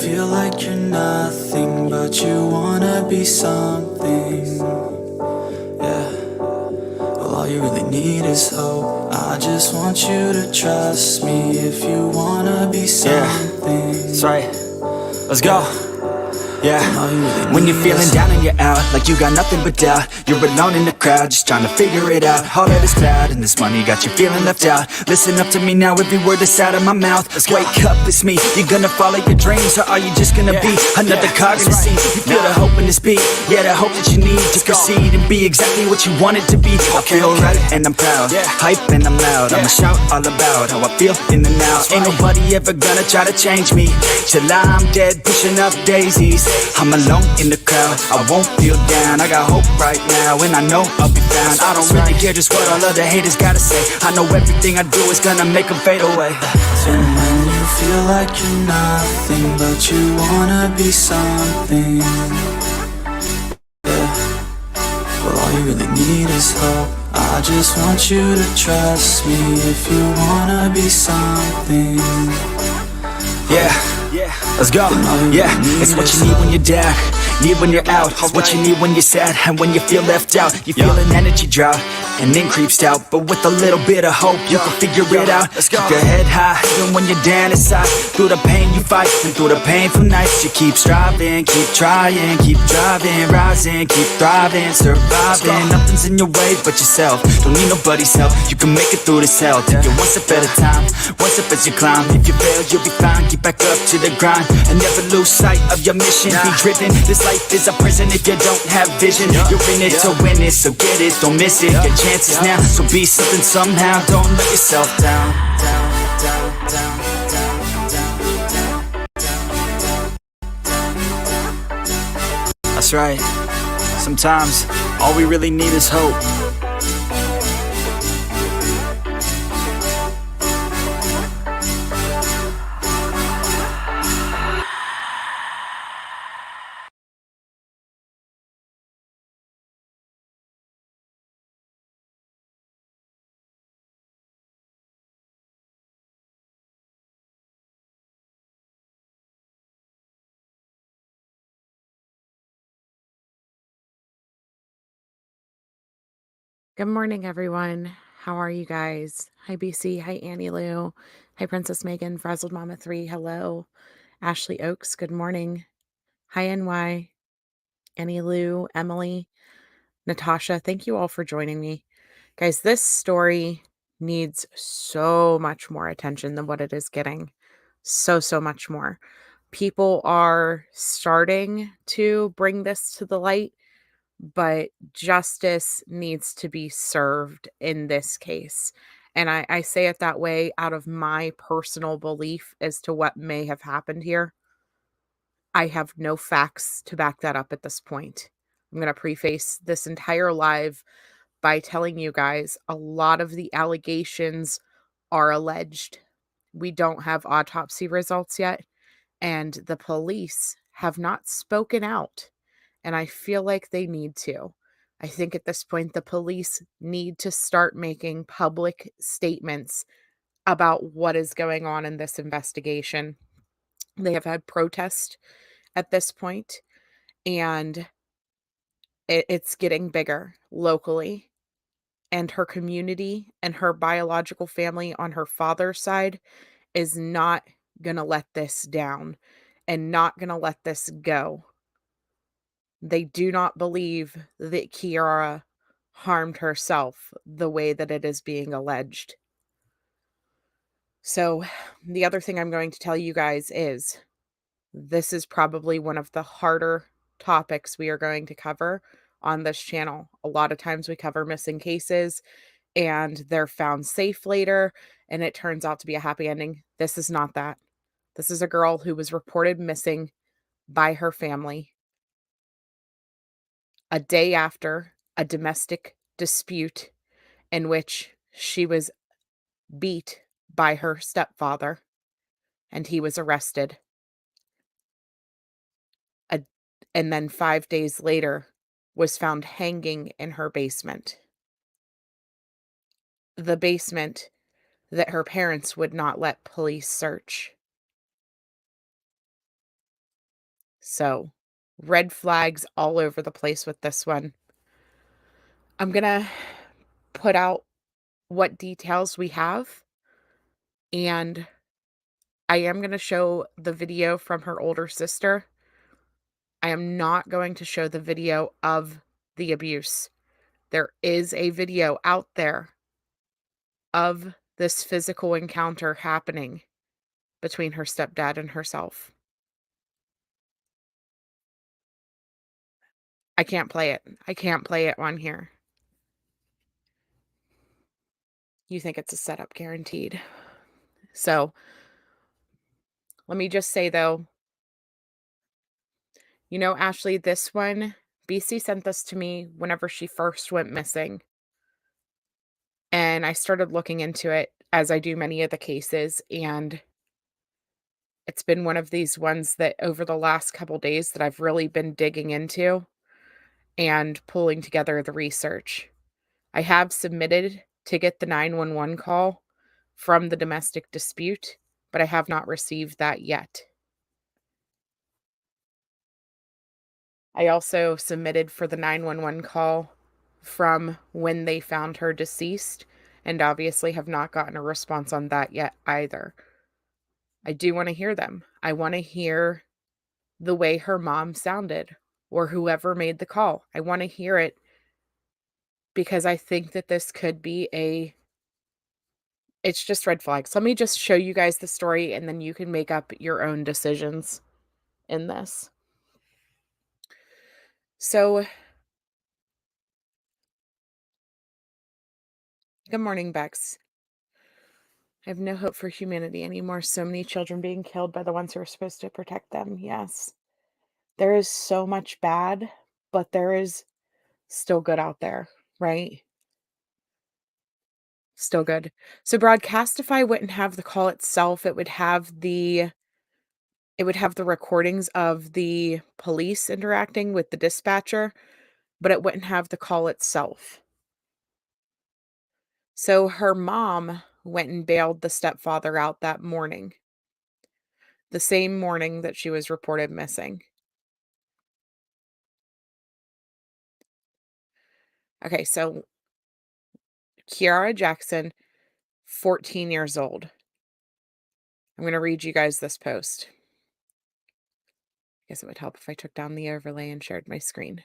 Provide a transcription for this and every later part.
feel like you're nothing, but you wanna be something. Yeah, well, all you really need is hope. I just want you to trust me if you wanna be something. That's right. Let's go. Yeah, when you're feeling down and you're out, like you got nothing but doubt, you're alone in the crowd, just trying to figure it out. All of this cloud and this money got you feeling left out. Listen up to me now, every word that's out of my mouth. Wake up, it's me. You gonna follow your dreams, or are you just gonna be another cog in the scene? You feel the hope in this beat, yeah, the hope that you need to proceed and be exactly what you want it to be. I feel right and I'm proud, hype and I'm loud. I'ma shout all about how I feel in the now. Ain't nobody ever gonna try to change me till I'm dead, pushing up daisies. I'm alone in the crowd, I won't feel down. I got hope right now, and I know I'll be found. I don't really care just what all other haters gotta say. I know everything I do is gonna make them fade away. And when you feel like you're nothing, but you wanna be something, yeah, well, all you really need is hope. I just want you to trust me if you wanna be something. Yeah, let's go. Yeah, it's what you need when you're down, need when you're out. It's what you need when you're sad and when you feel left out. You feel an energy drought and then creeps out, but with a little bit of hope you can figure it out. Keep your head high even when you're down inside. Through the pain you fight and through the painful nights you keep striving, keep trying, keep driving, rising, keep thriving, surviving. Nothing's in your way but yourself. Don't need nobody's help. You can make it through this hell. Take it one step at a time, one step as you climb. If you fail you'll be fine. Get back up to the grind and never lose sight of your mission. Be driven. This life is a prison if you don't have vision. You're in it to win it, so get it, don't miss it. Your chances now, so be something somehow. Don't let yourself down. That's right. Sometimes all we really need is hope. Good morning, everyone. How are you guys? Hi, BC. Hi, Annie Lou. Hi, Princess Megan. Frazzled Mama 3. Hello. Ashley Oaks. Good morning. Hi, NY. Annie Lou. Emily. Natasha. Thank you all for joining me. Guys, this story needs so much more attention than what it is getting. So much more. People are starting to bring this to the light, but justice needs to be served in this case. And I say it that way out of my personal belief as to what may have happened here. I have no facts to back that up at this point. I'm going to preface this entire live by telling you guys a lot of the allegations are alleged. We don't have autopsy results yet, and the police have not spoken out. And I feel like they need to. I think at this point, the police need to start making public statements about what is going on in this investigation. They have had protest at this point, and it's getting bigger locally. And her community and her biological family on her father's side is not going to let this down and not going to let this go. They do not believe that Kierra harmed herself the way that it is being alleged. So, the other thing I'm going to tell you guys is this is probably one of the harder topics we are going to cover on this channel. A lot of times we cover missing cases and they're found safe later and it turns out to be a happy ending. This is not that. This is a girl who was reported missing by her family a day after a domestic dispute in which she was beat by her stepfather and he was arrested. And then 5 days later was found hanging in her basement. The basement that her parents would not let police search. So, red flags all over the place with this one. I'm going to put out what details we have, and I am going to show the video from her older sister. I am not going to show the video of the abuse. There is a video out there of this physical encounter happening between her stepdad and herself. I can't play it. I can't play it on here. You think it's a setup, guaranteed. So, let me just say though, Ashley, this one, BC sent this to me whenever she first went missing. And I started looking into it as I do many of the cases. And it's been one of these ones that over the last couple days that I've really been digging into and pulling together the research. I have submitted to get the 911 call from the domestic dispute, but I have not received that yet. I also submitted for the 911 call from when they found her deceased, and obviously have not gotten a response on that yet either. I do want to hear them. I want to hear the way her mom sounded or whoever made the call. I want to hear it because I think that this could be it's just red flags. Let me just show you guys the story and then you can make up your own decisions in this. So, good morning, Bex. I have no hope for humanity anymore. So many children being killed by the ones who are supposed to protect them. Yes. There is so much bad, but there is still good out there, right? Still good. So Broadcastify wouldn't have the call itself. It would have the recordings of the police interacting with the dispatcher, but it wouldn't have the call itself. So her mom went and bailed the stepfather out that morning, the same morning that she was reported missing. Okay, so Kierra Jackson, 14 years old. I'm going to read you guys this post. I guess it would help if I took down the overlay and shared my screen.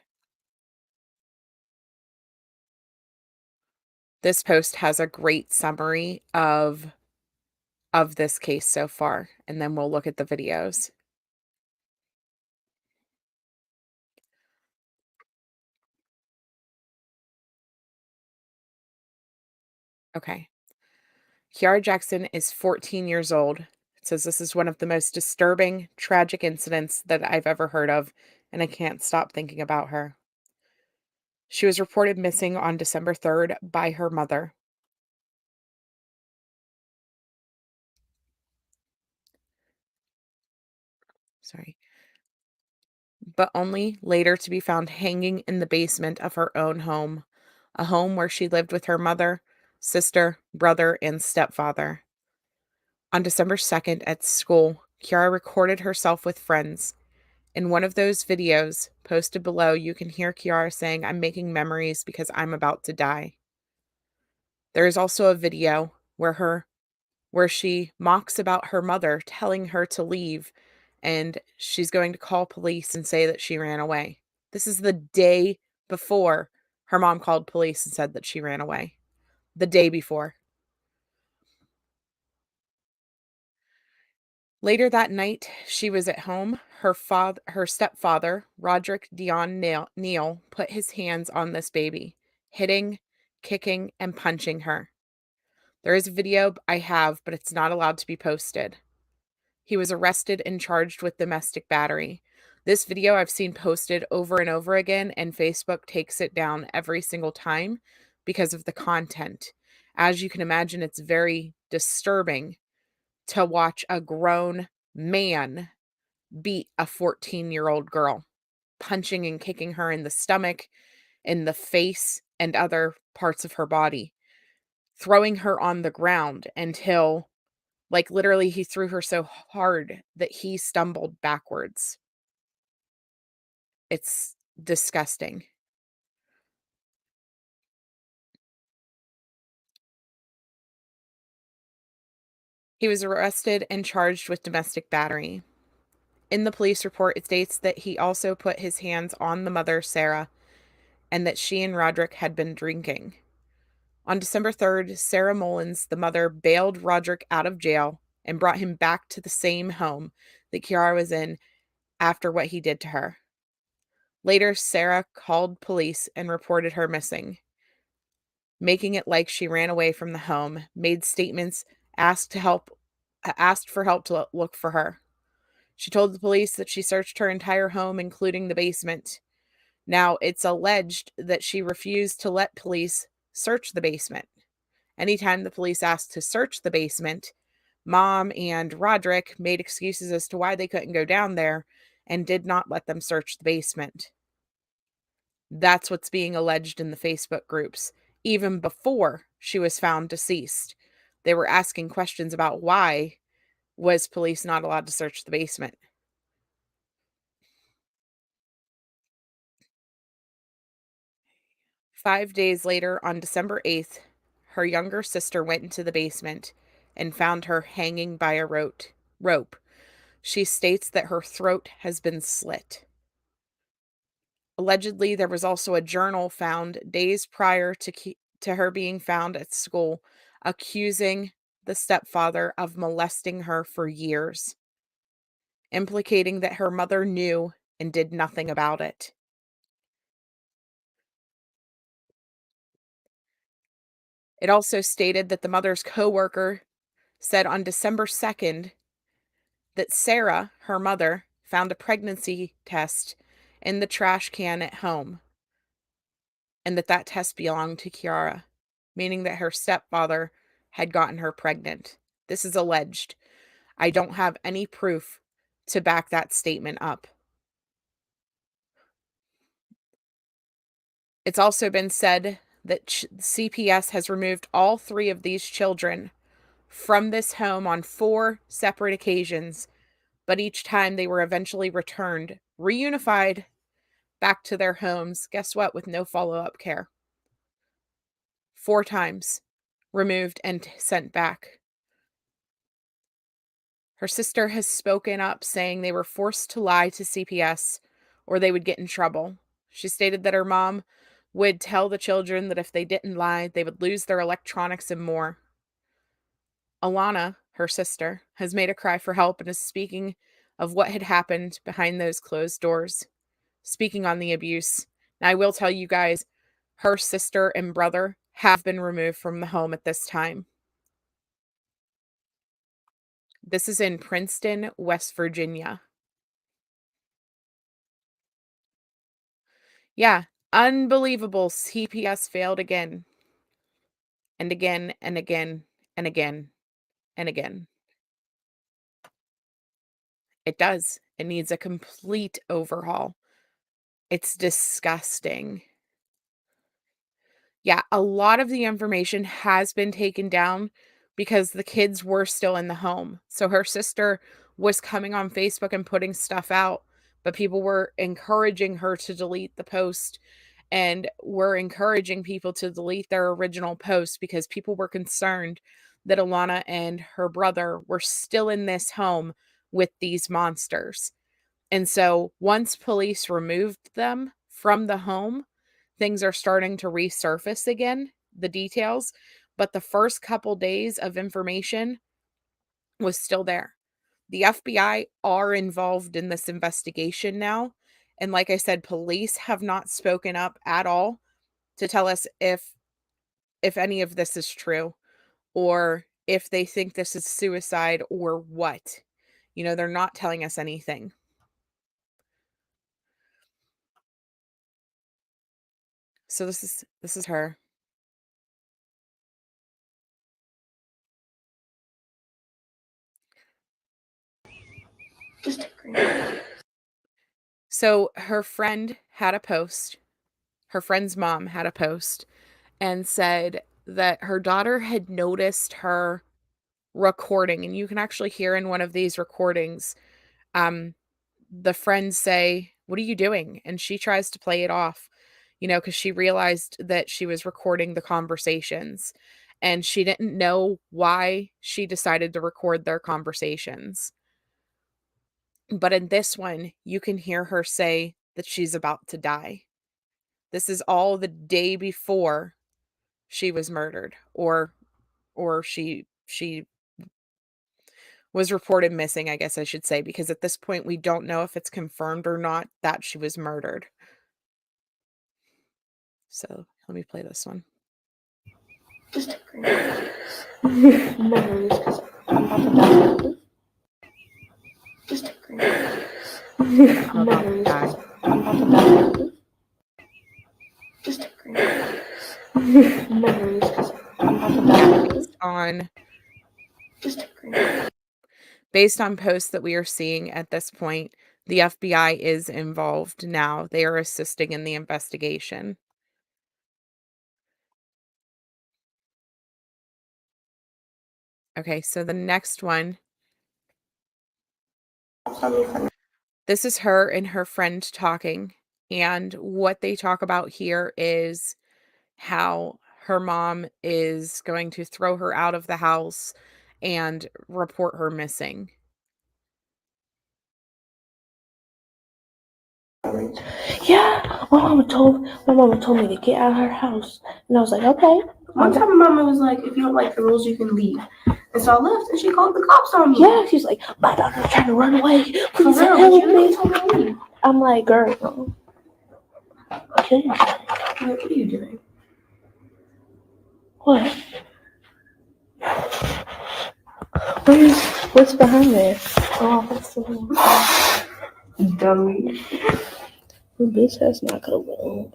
This post has a great summary of this case so far, and then we'll look at the videos. Okay. Kierra Jackson is 14 years old. It says this is one of the most disturbing, tragic incidents that I've ever heard of, and I can't stop thinking about her. She was reported missing on December 3rd by her mother. Sorry. But only later to be found hanging in the basement of her own home, a home where she lived with her mother, sister, brother, and stepfather. On December 2nd at school, Kierra recorded herself with friends. In one of those videos posted below, you can hear Kierra saying, "I'm making memories because I'm about to die." There is also a video where she mocks about her mother telling her to leave and she's going to call police and say that she ran away. This is the day before her mom called police and said that she ran away. The day before. Later that night, she was at home. Her stepfather, Roderick Dion Neal, put his hands on this baby, hitting, kicking, and punching her. There is a video I have, but it's not allowed to be posted. He was arrested and charged with domestic battery. This video I've seen posted over and over again, and Facebook takes it down every single time because of the content. As you can imagine, it's very disturbing to watch a grown man beat a 14-year-old girl, punching and kicking her in the stomach, in the face, and other parts of her body, throwing her on the ground until, like, literally he threw her so hard that he stumbled backwards. It's disgusting. He was arrested and charged with domestic battery. In the police report, it states that he also put his hands on the mother, Sarah, and that she and Roderick had been drinking. On December 3rd, Sarah Mullins, the mother, bailed Roderick out of jail and brought him back to the same home that Kierra was in after what he did to her. Later, Sarah called police and reported her missing, making it like she ran away from the home, made statements, asked for help to look for her. She told the police that she searched her entire home, including the basement. Now, it's alleged that she refused to let police search the basement. Anytime the police asked to search the basement, Mom and Roderick made excuses as to why they couldn't go down there and did not let them search the basement. That's what's being alleged in the Facebook groups. Even before she was found deceased, they were asking questions about why was police not allowed to search the basement. Five days later, on December 8th, her younger sister went into the basement and found her hanging by a rope. She states that her throat has been slit. Allegedly, there was also a journal found days prior to her being found at school, accusing the stepfather of molesting her for years, implicating that her mother knew and did nothing about it. It also stated that the mother's coworker said on December 2nd that Sarah, her mother, found a pregnancy test in the trash can at home and that test belonged to Kierra, meaning that her stepfather had gotten her pregnant. This is alleged. I don't have any proof to back that statement up. It's also been said that CPS has removed all three of these children from this home on 4 separate occasions, but each time they were eventually returned, reunified back to their homes. Guess what? With no follow-up care. 4 times removed and sent back. Her sister has spoken up saying they were forced to lie to CPS or they would get in trouble. She stated that her mom would tell the children that if they didn't lie, they would lose their electronics and more. Alana, her sister, has made a cry for help and is speaking of what had happened behind those closed doors, speaking on the abuse. Now, I will tell you guys, her sister and brother have been removed from the home at this time. This is in Princeton, West Virginia. Yeah, unbelievable. CPS failed again and again and again and again and again. It does. It needs a complete overhaul. It's disgusting. Yeah, a lot of the information has been taken down because the kids were still in the home. So her sister was coming on Facebook and putting stuff out, but people were encouraging her to delete the post and were encouraging people to delete their original post because people were concerned that Alana and her brother were still in this home with these monsters. And so once police removed them from the home, things are starting to resurface again, the details, but the first couple days of information was still there. The FBI are involved in this investigation now, and like I said, police have not spoken up at all to tell us if any of this is true or if they think this is suicide or what. You know, they're not telling us anything. So this is her. So her friend had a post. Her friend's mom had a post and said that her daughter had noticed her recording, and you can actually hear in one of these recordings, um, the friends say What are you doing?" And she tries to play it off, because she realized that she was recording the conversations, and she didn't know why she decided to record their conversations. But in this one, you can hear her say that she's about to die. This is all the day before she was murdered, or she was reported missing, I guess I should say, because at this point we don't know if it's confirmed or not that she was murdered. So, let me play this one. Just take her. Memories, because I'm about to die. Just take her. I'm about to Memories, die. 'cause I'm about to die. Just take her. Memories, because I'm about to die. Just take her. Based on posts that we are seeing at this point, the FBI is involved now. They are assisting in the investigation. Okay, so the next one, this is her and her friend talking. And what they talk about here is how her mom is going to throw her out of the house and report her missing. Yeah, my mama told me to get out of her house, and I was like, okay. One time, my mama was like, if you don't like the rules, you can leave. And so I left, and she called the cops on me. Yeah, she's like, my daughter's trying to run away. Please help me. I'm like, girl, okay. What are you doing? What? What's behind there? Oh, that's the one. Dummy. Bitch, that's not cool.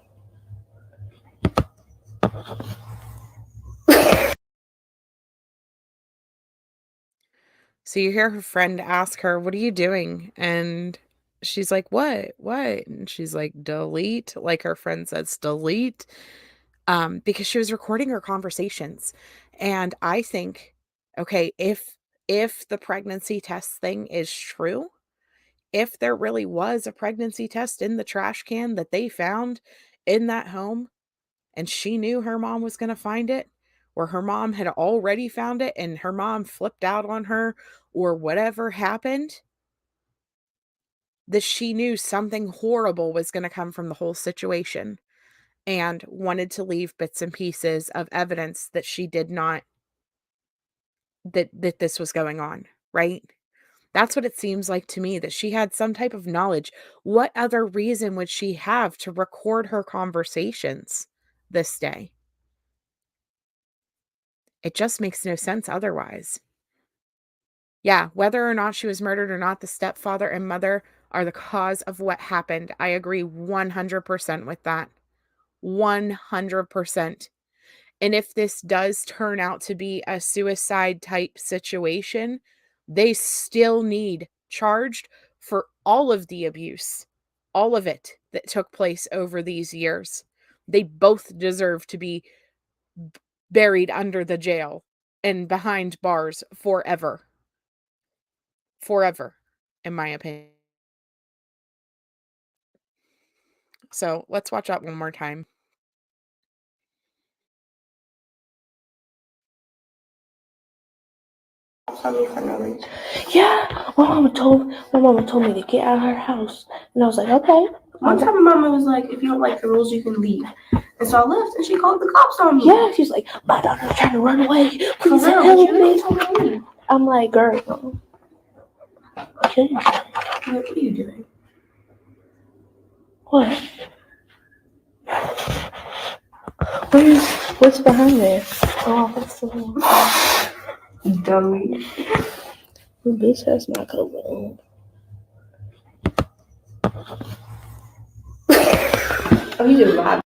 So you hear her friend ask her, "What are you doing?" And she's like, "What? What?" And she's like, "Delete." Like her friend says, "Delete." Because she was recording her conversations. And I think, okay, if the pregnancy test thing is true, if there really was a pregnancy test in the trash can that they found in that home, and she knew her mom was going to find it, or her mom had already found it and her mom flipped out on her, or whatever happened, that she knew something horrible was going to come from the whole situation and wanted to leave bits and pieces of evidence that she did not, that this was going on, right? That's what it seems like to me, that she had some type of knowledge. What other reason would she have to record her conversations this day? It just makes no sense otherwise. Yeah, whether or not she was murdered or not, the stepfather and mother are the cause of what happened. I agree 100% with that. 100%. And if this does turn out to be a suicide type situation, they still need charged for all of the abuse, all of it that took place over these years. They both deserve to be buried under the jail and behind bars forever. Forever, in my opinion. So let's watch that one more time. Yeah, my mama told me to get out of her house, and I was like, okay. One time, my mama was like, if you don't like the rules, you can leave. And so I left, and she called the cops on me. Yeah, she's like, my daughter's trying to run away. Please help me. I'm like, girl, okay. What are you doing? What? What's behind there? Oh, that's the one. Dummy. Bitch, that's not cool. Oh, you just lied.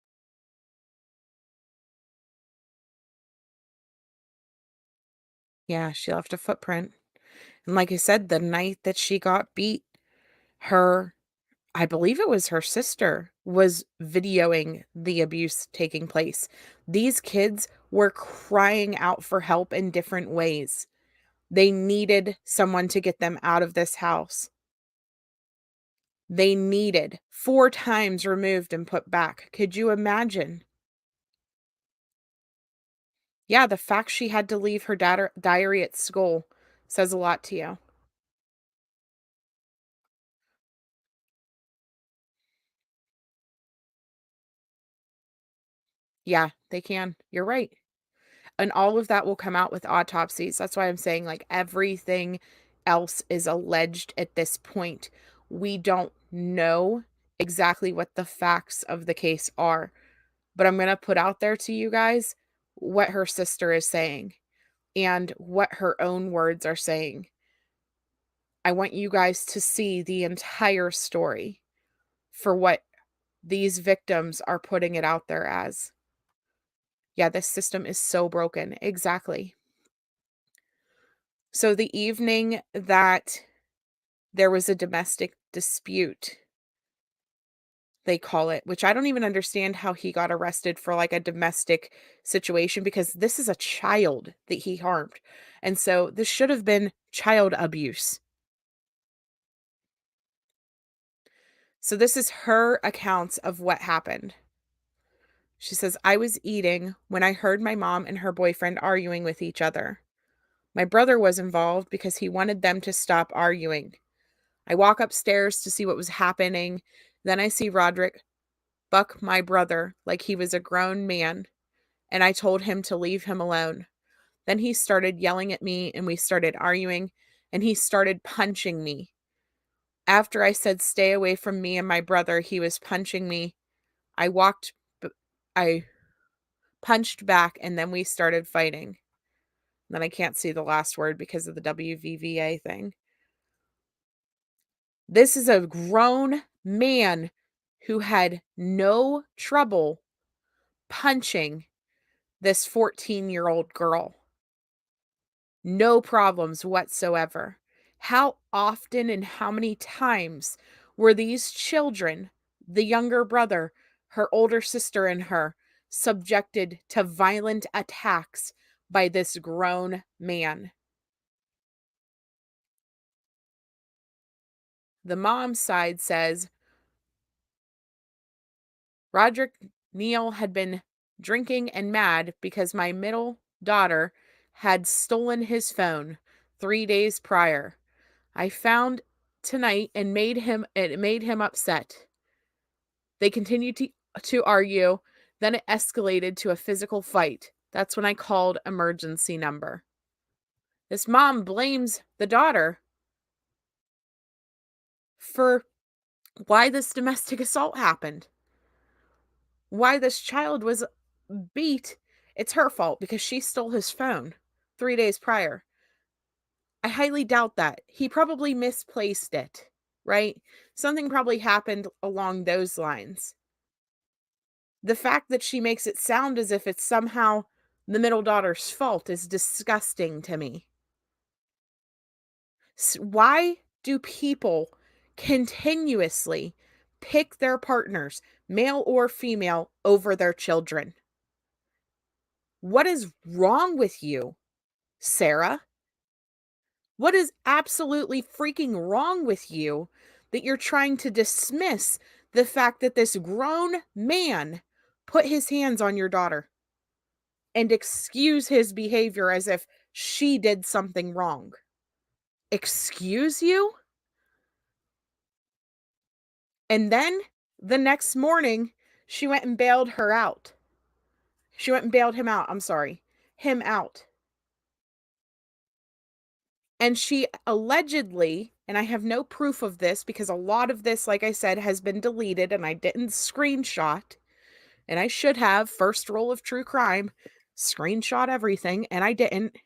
Yeah, she left a footprint. And like I said, the night that she got beat, her, I believe it was her sister, was videoing the abuse taking place. These kids were crying out for help in different ways. They needed someone to get them out of this house. They needed 4 times removed and put back. Could you imagine? Yeah, the fact she had to leave her diary at school says a lot to you. Yeah, they can. You're right. And all of that will come out with autopsies. That's why I'm saying, like, everything else is alleged at this point. We don't know exactly what the facts of the case are, but I'm going to put out there to you guys what her sister is saying and what her own words are saying. I want you guys to see the entire story for what these victims are putting it out there as. Yeah, this system is so broken. Exactly. So the evening that there was a domestic dispute, they call it, which I don't even understand how he got arrested for like a domestic situation because this is a child that he harmed. And so this should have been child abuse. So this is her accounts of what happened. She says, I was eating when I heard my mom and her boyfriend arguing with each other. My brother was involved because he wanted them to stop arguing. I walk upstairs to see what was happening. Then I see Roderick buck my brother like he was a grown man, and I told him to leave him alone. Then he started yelling at me, and we started arguing, and he started punching me. After I said, stay away from me and my brother, he was punching me. I walked, I punched back, and then we started fighting. Then I can't see the last word because of the WVVA thing. This is a grown man who had no trouble punching this 14-year-old girl. No problems whatsoever. How often and how many times were these children, the younger brother, her older sister, and her, subjected to violent attacks by this grown man? The mom's side says Roderick Neal had been drinking and mad because my middle daughter had stolen his phone 3 days prior. I found tonight and it made him upset. They continued to argue, then it escalated to a physical fight. That's when I called emergency number. This mom blames the daughter for why this domestic assault happened. Why this child was beat. It's her fault because she stole his phone 3 days prior. I highly doubt that. He probably misplaced it, right? Something probably happened along those lines. The fact that she makes it sound as if it's somehow the middle daughter's fault is disgusting to me. Why do people continuously pick their partners, male or female, over their children? What is wrong with you, Sarah? What is absolutely freaking wrong with you that you're trying to dismiss the fact that this grown man put his hands on your daughter and excuse his behavior as if she did something wrong? Excuse you? And then the next morning, she went and bailed her out. She went and bailed him out. I'm sorry, him out. And she allegedly, and I have no proof of this because a lot of this, like I said, has been deleted and I didn't screenshot. And I should have, first rule of true crime, screenshot everything. And I didn't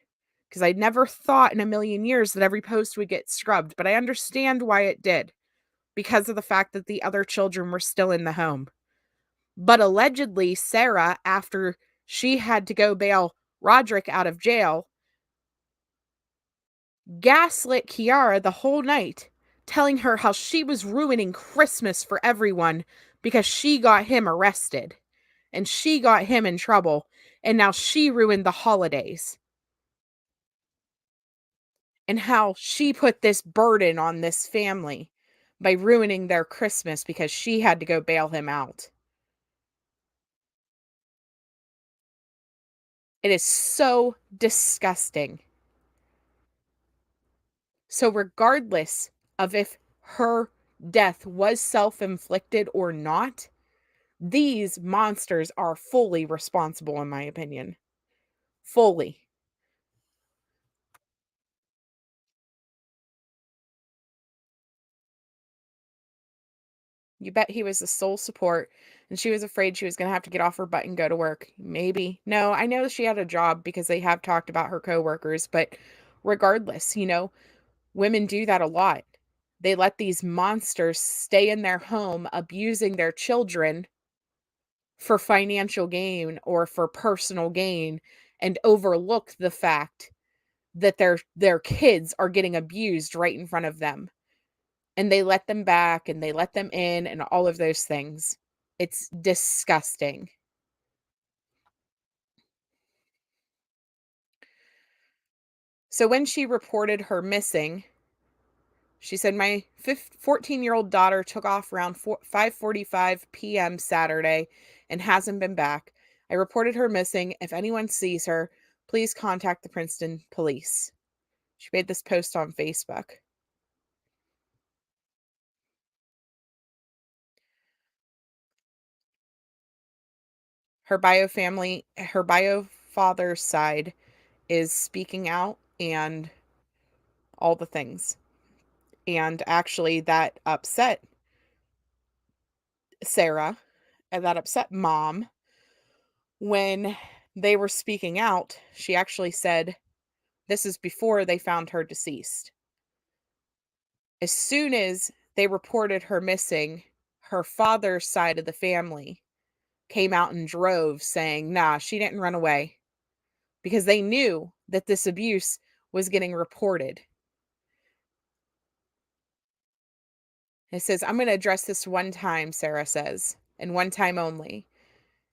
because I never thought in a million years that every post would get scrubbed. But I understand why it did because of the fact that the other children were still in the home. But allegedly, Sarah, after she had to go bail Roderick out of jail, gaslit Kierra the whole night, telling her how she was ruining Christmas for everyone because she got him arrested and she got him in trouble, and now she ruined the holidays. And how she put this burden on this family by ruining their Christmas because she had to go bail him out. It is so disgusting. So regardless of if her death was self-inflicted or not, these monsters are fully responsible, in my opinion. Fully. You bet he was the sole support, and she was afraid she was going to have to get off her butt and go to work. Maybe. No, I know she had a job because they have talked about her coworkers, but regardless, women do that a lot. They let these monsters stay in their home, abusing their children for financial gain or for personal gain, and overlook the fact that their kids are getting abused right in front of them. And they let them back and they let them in and all of those things. It's disgusting. So when she reported her missing, she said, my 14-year-old daughter took off around 5:45 p.m. Saturday and hasn't been back. I reported her missing. If anyone sees her, please contact the Princeton police. She made this post on Facebook. Her bio father's side is speaking out and all the things. And actually that upset Sarah and that upset mom. When they were speaking out, she actually said, this is before they found her deceased. As soon as they reported her missing, her father's side of the family came out in droves saying, nah, she didn't run away, because they knew that this abuse was getting reported. It says, I'm going to address this one time, Sarah says, and one time only.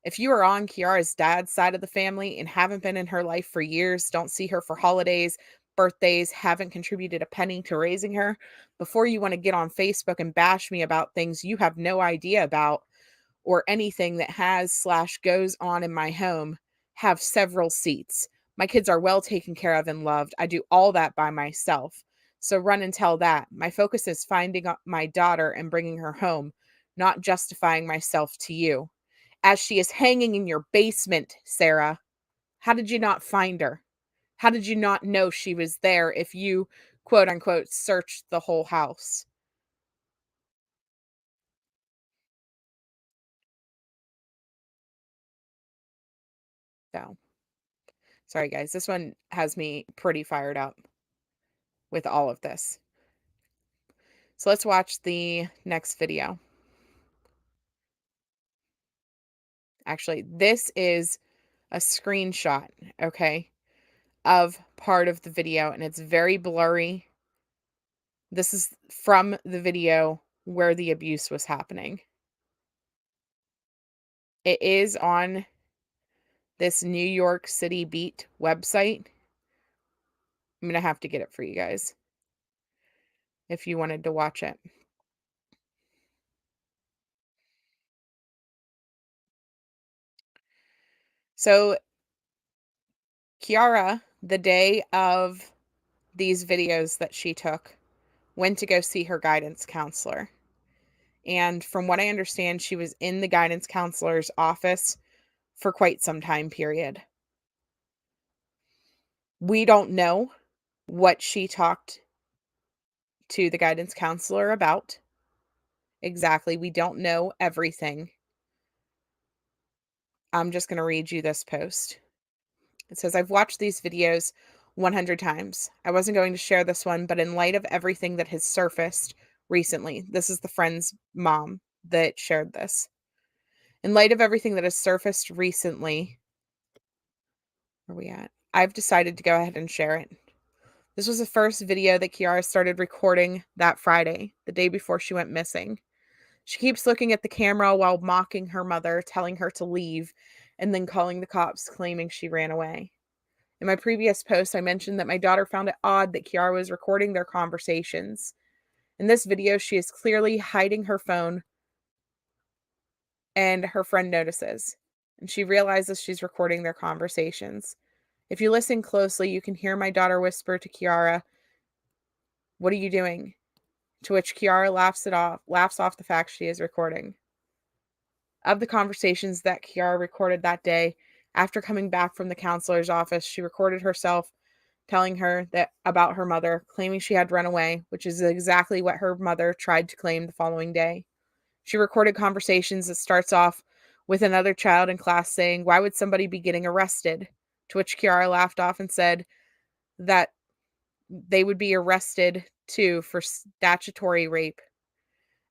If you are on Kierra's dad's side of the family and haven't been in her life for years, don't see her for holidays, birthdays, haven't contributed a penny to raising her, before you want to get on Facebook and bash me about things you have no idea about or anything that has/goes on in my home, have several seats. My kids are well taken care of and loved. I do all that by myself. So run and tell that. My focus is finding my daughter and bringing her home, not justifying myself to you. As she is hanging in your basement, Sarah, how did you not find her? How did you not know she was there if you, quote unquote, searched the whole house? So, sorry guys, this one has me pretty fired up with all of this. So let's watch the next video. Actually, this is a screenshot, okay, of part of the video, and it's very blurry. This is from the video where the abuse was happening. It is on this New York City Beat website. I'm going to have to get it for you guys if you wanted to watch it. So Kierra, the day of these videos that she took, went to go see her guidance counselor. And from what I understand, she was in the guidance counselor's office for quite some time period. We don't know what she talked to the guidance counselor about. Exactly. We don't know everything. I'm just going to read you this post. It says, I've watched these videos 100 times. I wasn't going to share this one, but in light of everything that has surfaced recently, this is the friend's mom that shared this. In light of everything that has surfaced recently, where are we at? I've decided to go ahead and share it. This was the first video that Kierra started recording that Friday, the day before she went missing. She keeps looking at the camera while mocking her mother, telling her to leave, and then calling the cops, claiming she ran away. In my previous post, I mentioned that my daughter found it odd that Kierra was recording their conversations. In this video, she is clearly hiding her phone, and her friend notices, and she realizes she's recording their conversations. If you listen closely, you can hear my daughter whisper to Kierra, "What are you doing?" To which Kierra laughs off the fact she is recording. Of the conversations that Kierra recorded that day, after coming back from the counselor's office, she recorded herself telling her that about her mother, claiming she had run away, which is exactly what her mother tried to claim the following day. She recorded conversations that starts off with another child in class saying, "Why would somebody be getting arrested?" To which Kierra laughed off and said that they would be arrested too for statutory rape.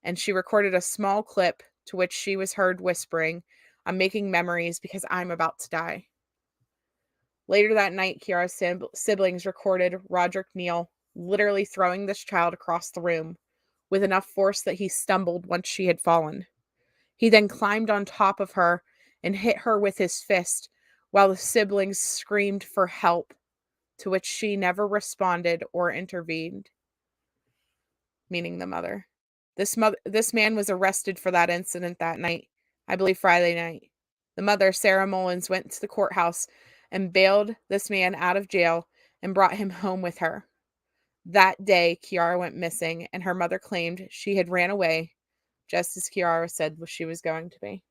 And she recorded a small clip to which she was heard whispering, "I'm making memories because I'm about to die." Later that night, Kierra's siblings recorded Roderick Neal literally throwing this child across the room with enough force that he stumbled once she had fallen. He then climbed on top of her and hit her with his fist while the siblings screamed for help, to which she never responded or intervened, meaning the mother. This man was arrested for that incident that night, I believe Friday night. The mother, Sarah Mullins, went to the courthouse and bailed this man out of jail and brought him home with her. That day, Kierra went missing, and her mother claimed she had ran away, just as Kierra said she was going to be.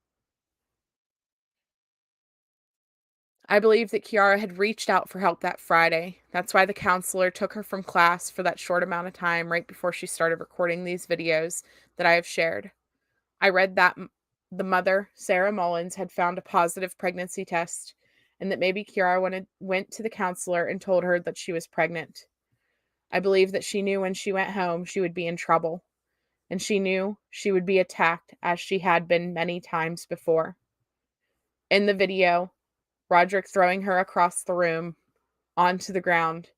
I believe that Kierra had reached out for help that Friday. That's why the counselor took her from class for that short amount of time right before she started recording these videos that I have shared. I read that the mother, Sarah Mullins, had found a positive pregnancy test and that maybe Kierra went to the counselor and told her that she was pregnant. I believe that she knew when she went home she would be in trouble, and she knew she would be attacked as she had been many times before. In the video, Roderick throwing her across the room onto the ground,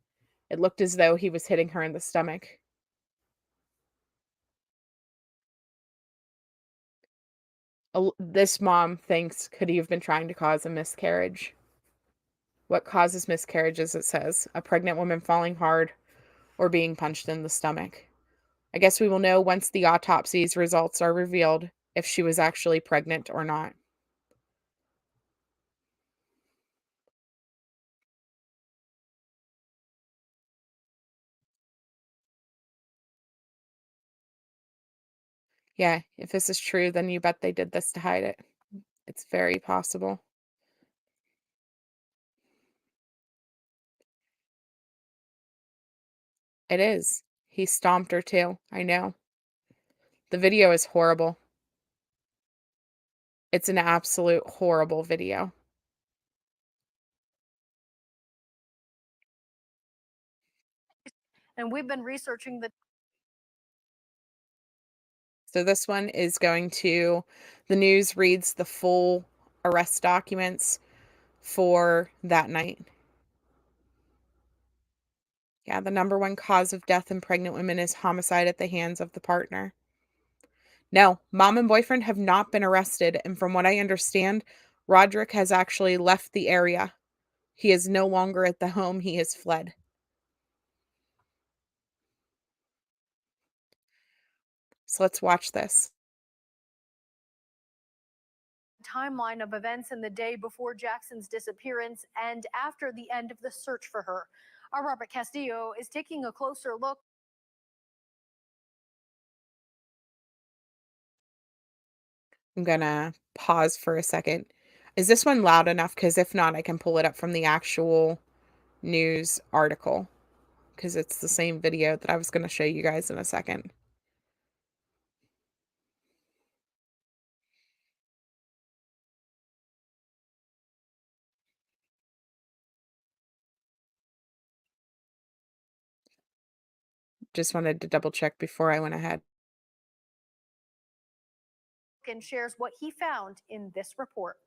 it looked as though he was hitting her in the stomach. This mom thinks, could he have been trying to cause a miscarriage? What causes miscarriages, it says, a pregnant woman falling hard or being punched in the stomach. I guess we will know once the autopsy's results are revealed if she was actually pregnant or not. Yeah, if this is true, then you bet they did this to hide it. It's very possible. It is. He stomped her too. I know. The video is horrible. It's an absolute horrible video. And we've been researching the So this one is going to, the news reads the full arrest documents for that night. Yeah, the number one cause of death in pregnant women is homicide at the hands of the partner. No, mom and boyfriend have not been arrested, and from what I understand, Roderick has actually left the area. He is no longer at the home, he has fled. So let's watch this. timeline of events in the day before Jackson's disappearance and after the end of the search for her. Our Robert Castillo is taking a closer look. I'm gonna pause for a second. Is this one loud enough? Because if not, I can pull it up from the actual news article, because it's the same video that I was going to show you guys in a second. Just wanted to double check before I went ahead. And shares what he found in this report.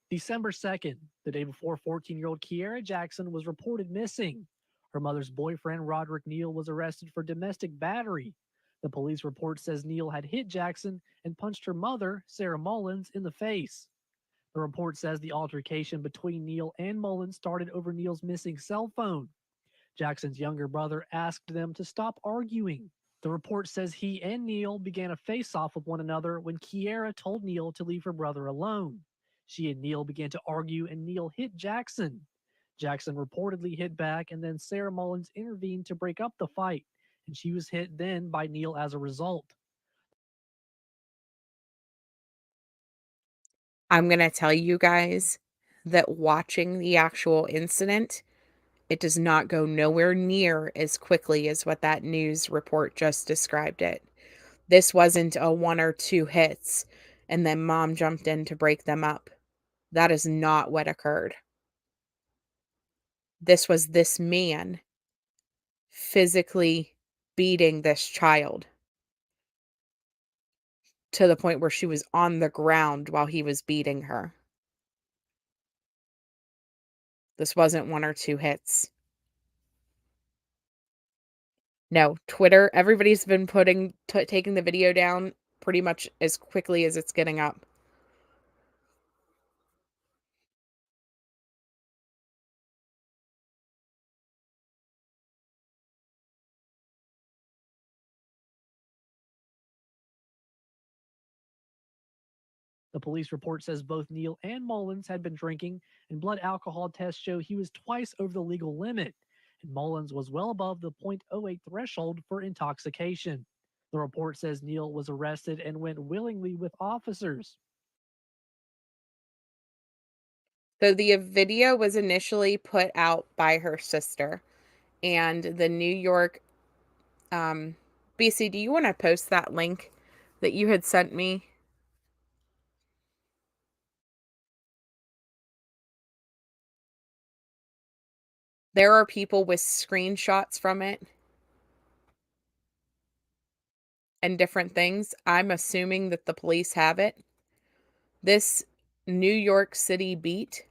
December 2nd, the day before 14-year-old Kierra Jackson was reported missing. Her mother's boyfriend, Roderick Neal, was arrested for domestic battery. The police report says Neal had hit Jackson and punched her mother, Sarah Mullins, in the face. The report says the altercation between Neal and Mullins started over Neal's missing cell phone. Jackson's younger brother asked them to stop arguing. The report says he and Neil began a face-off with one another when Kierra told Neil to leave her brother alone. She and Neil began to argue, and Neil hit Jackson. Jackson reportedly hit back, and then Sarah Mullins intervened to break up the fight, and she was hit then by Neil as a result. I'm going to tell you guys that watching the actual incident, it does not go nowhere near as quickly as what that news report just described it. This wasn't a one or two hits and then mom jumped in to break them up. That is not what occurred. This was this man physically beating this child to the point where she was on the ground while he was beating her. This wasn't one or two hits. No, Twitter, everybody's been taking the video down pretty much as quickly as it's getting up. The police report says both Neil and Mullins had been drinking, and blood alcohol tests show he was twice over the legal limit, and Mullins was well above the .08 threshold for intoxication. The report says Neil was arrested and went willingly with officers. So the video was initially put out by her sister, and the New York, BC, do you want to post that link that you had sent me? There are people with screenshots from it and different things. I'm assuming that the police have it. This New York City beat.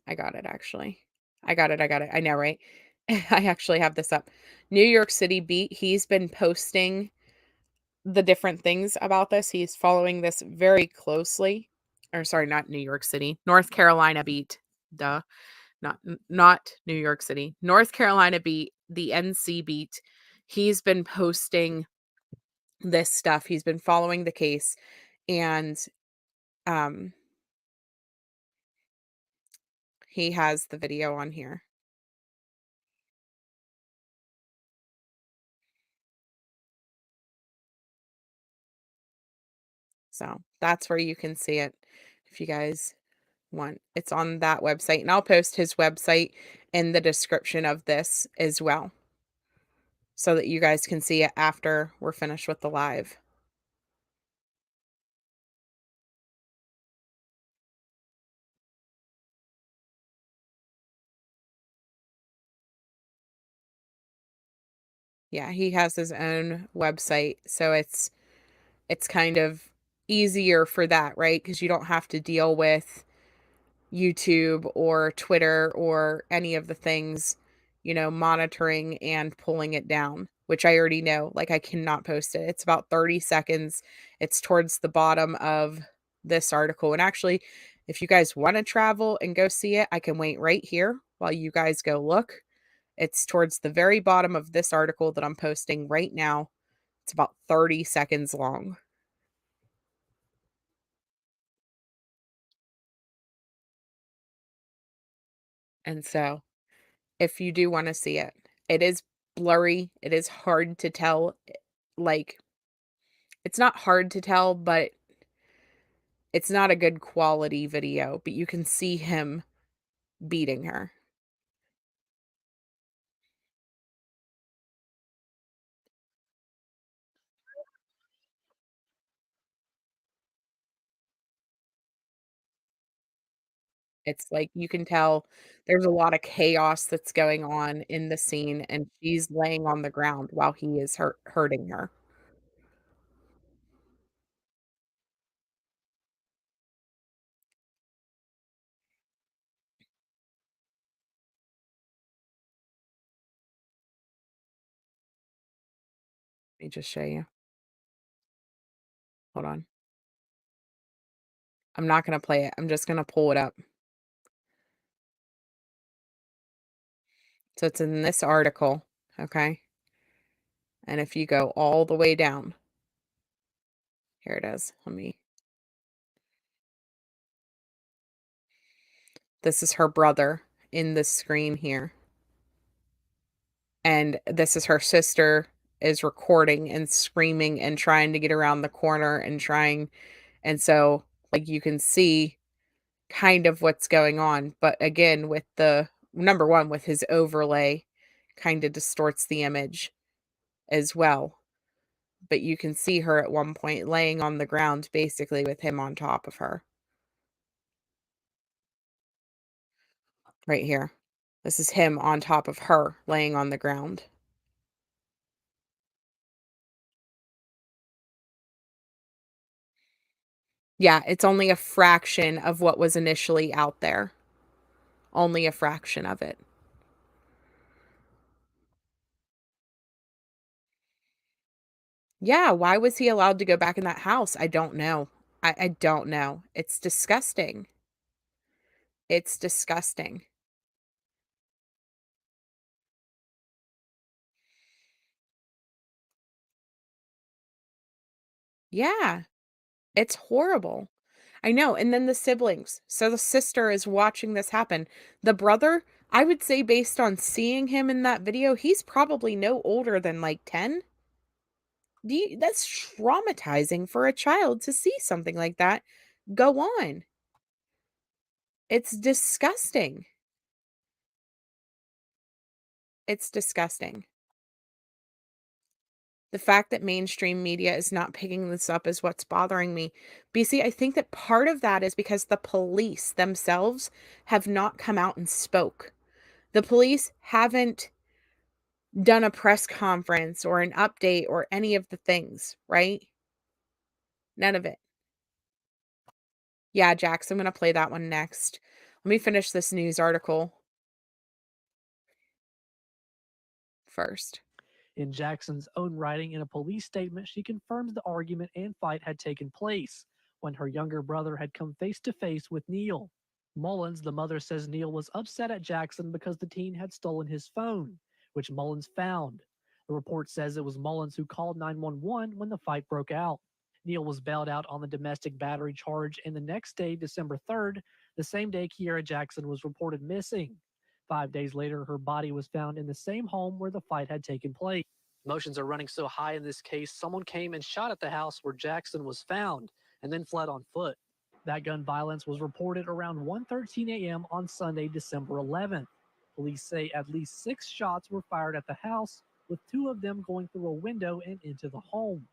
I got it, actually. I got it. I know, right? I actually have this up. New York City beat. He's been posting the different things about this. He's following this very closely. Or sorry, not New York City. North Carolina beat. Duh. Not New York City. North Carolina beat, the NC beat. He's been posting this stuff. He's been following the case, and he has the video on here. So that's where you can see it if you guys want. It's on that website, and I'll post his website in the description of this as well, so that you guys can see it after we're finished with the live. Yeah, he has his own website, so it's kind of easier for that, right? Because you don't have to deal with YouTube or Twitter or any of the things, monitoring and pulling it down, which I already know. Like, I cannot post it. It's about 30 seconds. It's towards the bottom of this article. And actually, if you guys want to travel and go see it, I can wait right here while you guys go look. It's towards the very bottom of this article that I'm posting right now. It's about 30 seconds long. And so, if you do want to see it, it is blurry. It is hard to tell. Like, it's not hard to tell, but it's not a good quality video, but you can see him beating her. It's like you can tell there's a lot of chaos that's going on in the scene, and she's laying on the ground while he is hurting her. Let me just show you. Hold on. I'm not going to play it. I'm just going to pull it up. So it's in this article, okay? And if you go all the way down, here it is. This is her brother in the screen here. And this is her sister is recording and screaming and trying to get around the corner and so, like, you can see kind of what's going on, but again, with the number 1, with his overlay, kinda distorts the image as well, but you can see her at one point laying on the ground basically with him on top of her. Right here. This is him on top of her laying on the ground. Yeah, it's only a fraction of what was initially out there. Only a fraction of it. Yeah, why was he allowed to go back in that house? I don't know. I don't know. It's disgusting. It's disgusting. Yeah, it's horrible. I know, and then the siblings. So the sister is watching this happen. The brother, I would say based on seeing him in that video, he's probably no older than like 10. That's traumatizing for a child to see something like that go on. It's disgusting. It's disgusting. The fact that mainstream media is not picking this up is what's bothering me. BC, I think that part of that is because the police themselves have not come out and spoke. The police haven't done a press conference or an update or any of the things, right? None of it. Yeah, Jax, I'm going to play that one next. Let me finish this news article first. In Jackson's own writing in a police statement, she confirms the argument and fight had taken place when her younger brother had come face to face with Neil. Mullins, the mother, says Neil was upset at Jackson because the teen had stolen his phone, which Mullins found. The report says it was Mullins who called 911 when the fight broke out. Neil was bailed out on the domestic battery charge, and the next day, December 3rd, the same day Kierra Jackson was reported missing. 5 days later, her body was found in the same home where the fight had taken place. Emotions are running so high in this case, someone came and shot at the house where Jackson was found and then fled on foot. That gun violence was reported around 1:13 a.m. on Sunday, December 11th. Police say at least 6 shots were fired at the house, with 2 of them going through a window and into the home.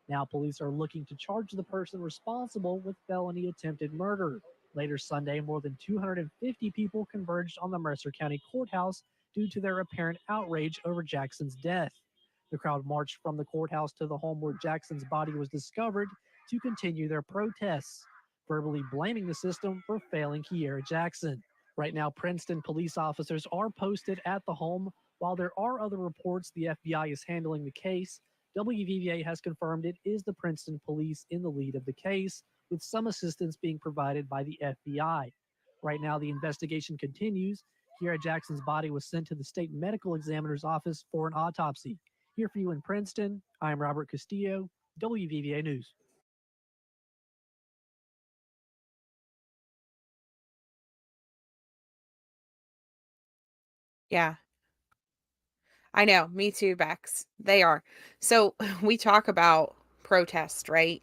Now, police are looking to charge the person responsible with felony attempted murder. Later Sunday, more than 250 people converged on the Mercer County Courthouse due to their apparent outrage over Jackson's death. The crowd marched from the courthouse to the home where Jackson's body was discovered to continue their protests, verbally blaming the system for failing Kierra Jackson. Right now, Princeton police officers are posted at the home. While there are other reports the FBI is handling the case, WVVA has confirmed it is the Princeton police in the lead of the case, with some assistance being provided by the FBI. Right now, the investigation continues. Kierra Jackson's body was sent to the state medical examiner's office for an autopsy. Here for you in Princeton, I'm Robert Castillo, WVVA News. Yeah. I know, me too, Bex. They are. So we talk about protest, right?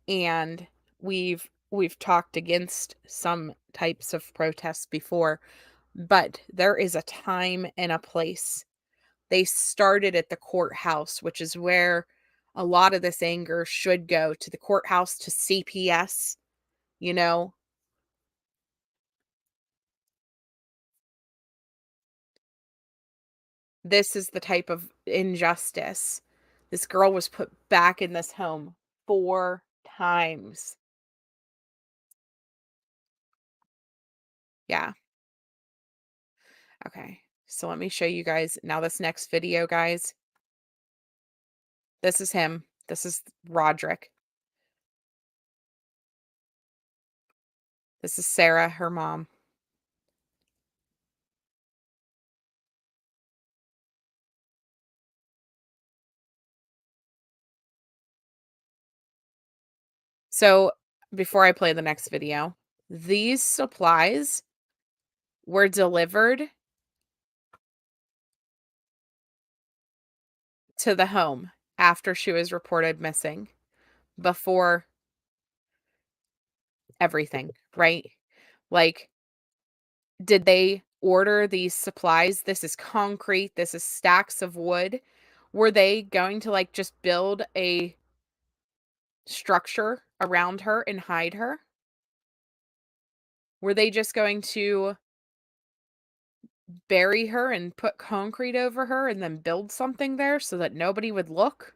And we've talked against some types of protests before, but there is a time and a place. They started at the courthouse, which is where a lot of this anger should go, to the courthouse, to CPS, you know. This is the type of injustice. This girl was put back in this home 4 times. Yeah. Okay. So let me show you guys now this next video, guys. This is him. This is Roderick. This is Sarah, her mom. So before I play the next video, these supplies were delivered to the home after she was reported missing, before everything, right? Like, did they order these supplies? This is concrete, this is stacks of wood. Were they going to, like, just build a structure around her and hide her? Were they just going to bury her and put concrete over her and then build something there so that nobody would look?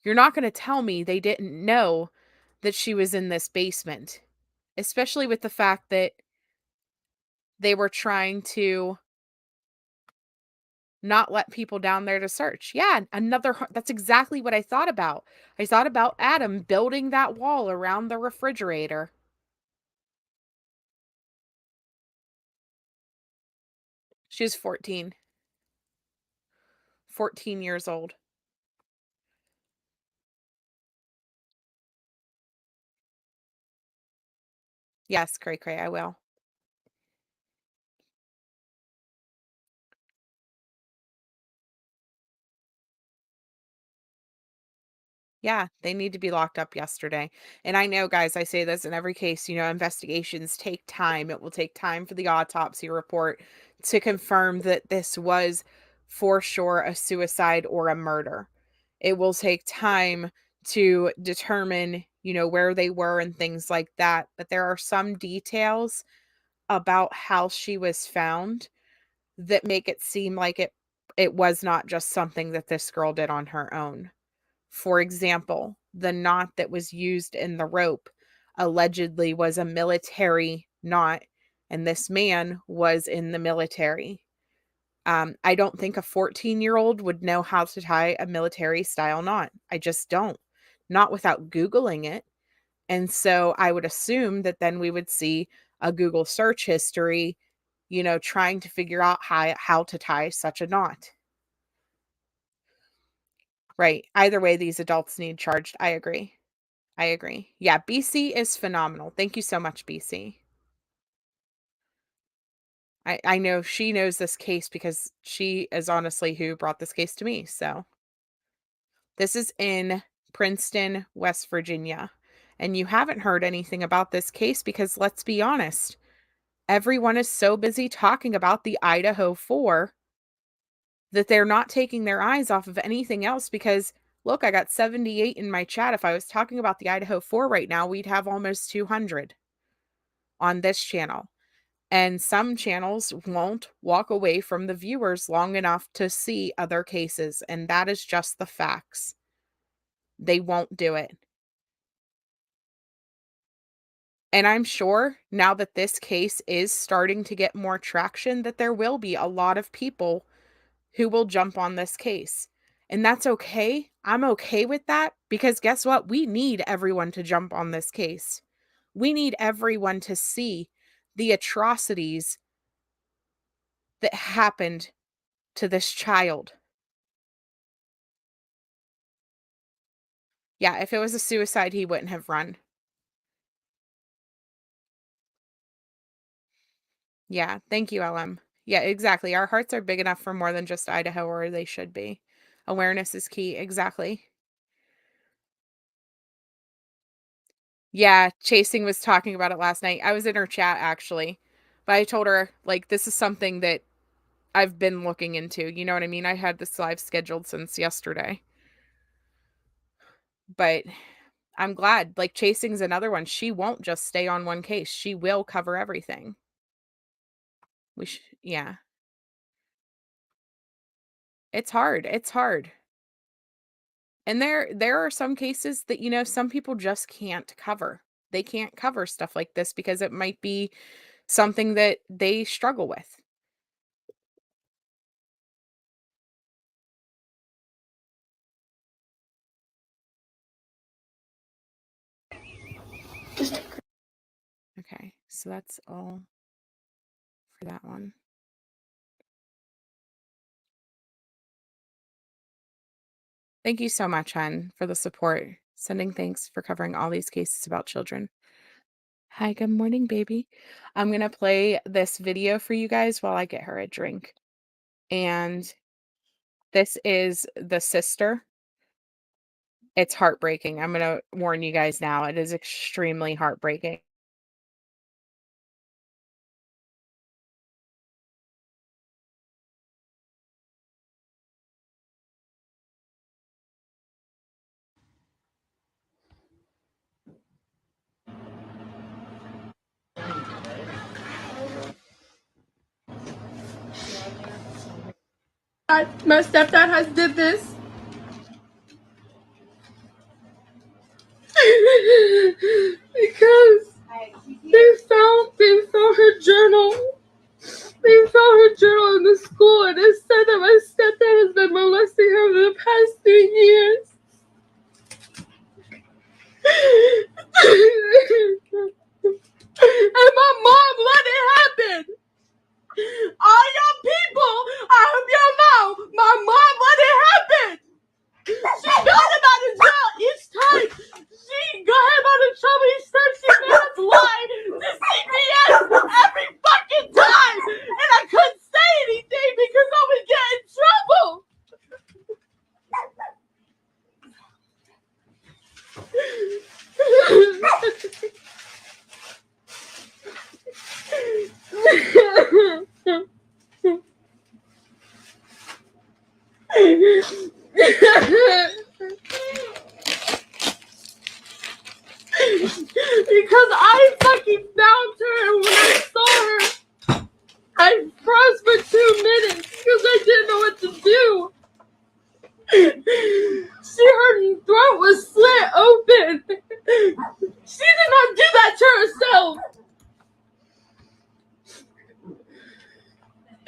You're not going to tell me they didn't know that she was in this basement, especially with the fact that they were trying to not let people down there to search. Yeah, that's exactly what I thought about. I thought about Adam building that wall around the refrigerator. She was 14. 14 years old. Yes, cray cray, I will. Yeah, they need to be locked up yesterday. And I know, guys, I say this in every case, investigations take time. It will take time for the autopsy report to confirm that this was for sure a suicide or a murder. It will take time to determine, where they were and things like that. But there are some details about how she was found that make it seem like it was not just something that this girl did on her own. For example, the knot that was used in the rope allegedly was a military knot, and this man was in the military. I don't think a 14-year-old would know how to tie a military style knot. I just don't. Not without Googling it. And so I would assume that then we would see a Google search history, trying to figure out how to tie such a knot. Right. Either way, these adults need charged. I agree. I agree. Yeah, BC is phenomenal. Thank you so much, BC. I know she knows this case because she is honestly who brought this case to me. So this is in Princeton, West Virginia. And you haven't heard anything about this case because, let's be honest, everyone is so busy talking about the Idaho 4 that they're not taking their eyes off of anything else. Because look, I got 78 in my chat. If I was talking about the Idaho 4 right now, we'd have almost 200 on this channel. And some channels won't walk away from the viewers long enough to see other cases. And that is just the facts. They won't do it. And I'm sure now that this case is starting to get more traction, that there will be a lot of people who will jump on this case. And that's okay. I'm okay with that because guess what? We need everyone to jump on this case. We need everyone to see the atrocities that happened to this child. Yeah, if it was a suicide, he wouldn't have run. Yeah, thank you, LM. Yeah, exactly. Our hearts are big enough for more than just Idaho, or they should be. Awareness is key. Exactly. Yeah, Chasing was talking about it last night. I was in her chat, actually. But I told her, like, this is something that I've been looking into. You know what I mean? I had this live scheduled since yesterday. But I'm glad. Like, Chasing's another one. She won't just stay on one case. She will cover everything. Yeah. It's hard. It's hard. And there are some cases that, some people just can't cover. They can't cover stuff like this because it might be something that they struggle with. Okay, so that's all for that one. Thank you so much, hon, for the support. Sending thanks for covering all these cases about children. Hi, good morning, baby. I'm going to play this video for you guys while I get her a drink. And this is the sister. It's heartbreaking. I'm going to warn you guys now. It is extremely heartbreaking. My stepdad has did this. Because they found her journal. They found her journal in the school, and it said that my stepdad has been molesting her for the past 3 years. And my mom let it happen. All y'all people, I hope y'all know, my mom let it happen. She got him out of jail each time. She got him out of trouble each time. She made us lie to CPS every fucking time. And I couldn't say anything because I would get in trouble. Because I fucking found her, and when I saw her, I froze for 2 minutes because I didn't know what to do. Her throat was slit open. She did not do that to herself.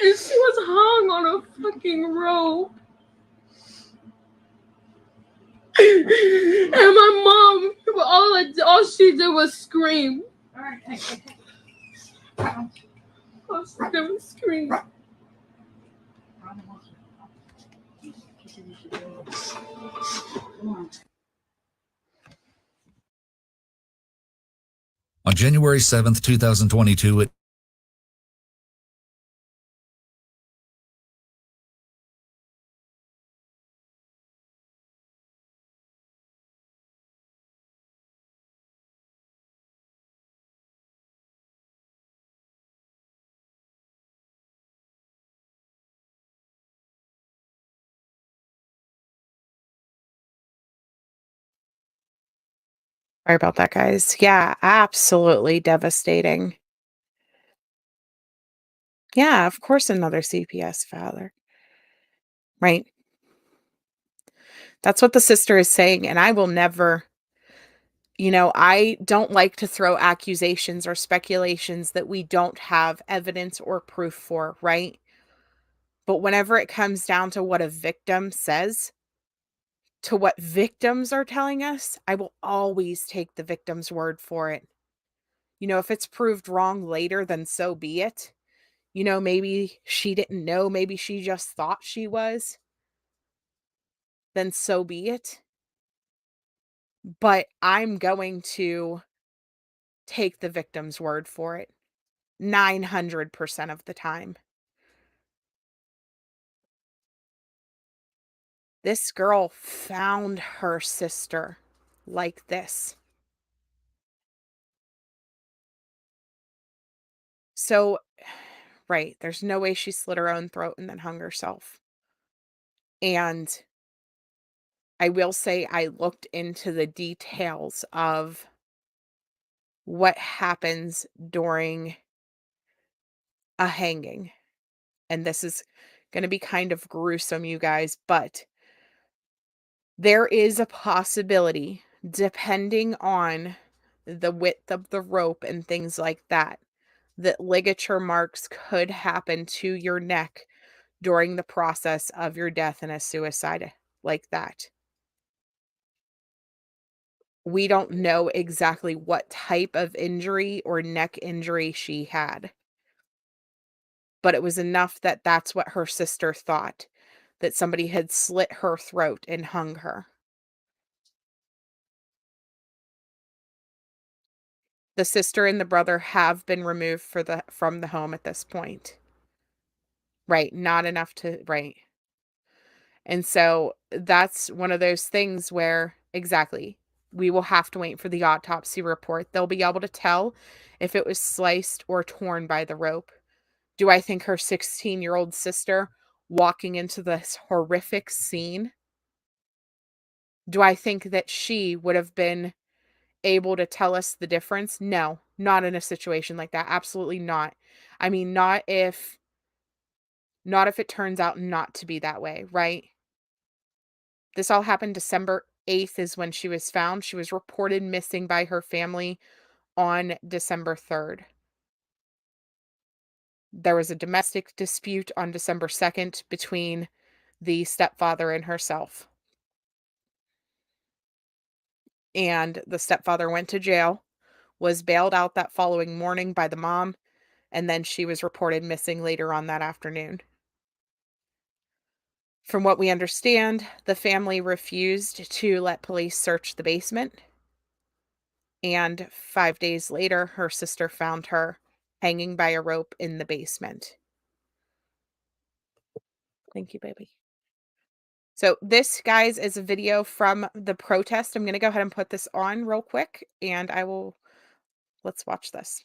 And she was hung on a fucking rope. And my mom, all she did was scream. All she did was scream. On January 7th, 2022, Sorry about that, guys. Yeah, absolutely devastating. Yeah, of course, another CPS father. Right? That's what the sister is saying. And I will never, I don't like to throw accusations or speculations that we don't have evidence or proof for, right? But whenever it comes down to what a victim says, to what victims are telling us, I will always take the victim's word for it. If it's proved wrong later, then so be it. Maybe she didn't know, maybe she just thought she was, then so be it. But I'm going to take the victim's word for it 900% of the time. This girl found her sister like this. So, right, there's no way she slit her own throat and then hung herself. And I will say I looked into the details of what happens during a hanging. And this is going to be kind of gruesome, you guys, but there is a possibility, depending on the width of the rope and things like that ligature marks could happen to your neck during the process of your death in a suicide like that. We don't know exactly what type of injury or neck injury she had. But it was enough that that's what her sister thought, that somebody had slit her throat and hung her. The sister and the brother have been removed from the home at this point. Right, not enough to right. And so that's one of those things where exactly, we will have to wait for the autopsy report. They'll be able to tell if it was sliced or torn by the rope. Do I think her 16-year-old sister walking into this horrific scene, do I think that she would have been able to tell us the difference? No, not in a situation like that. Absolutely not. I mean, not if it turns out not to be that way, right? This all happened December 8th is when she was found. She was reported missing by her family on December 3rd. There was a domestic dispute on December 2nd between the stepfather and herself. And the stepfather went to jail, was bailed out that following morning by the mom, and then she was reported missing later on that afternoon. From what we understand, the family refused to let police search the basement. And 5 days later, her sister found her hanging by a rope in the basement. Thank you, baby. So this, guys, is a video from the protest. I'm going to go ahead and put this on real quick, and let's watch this.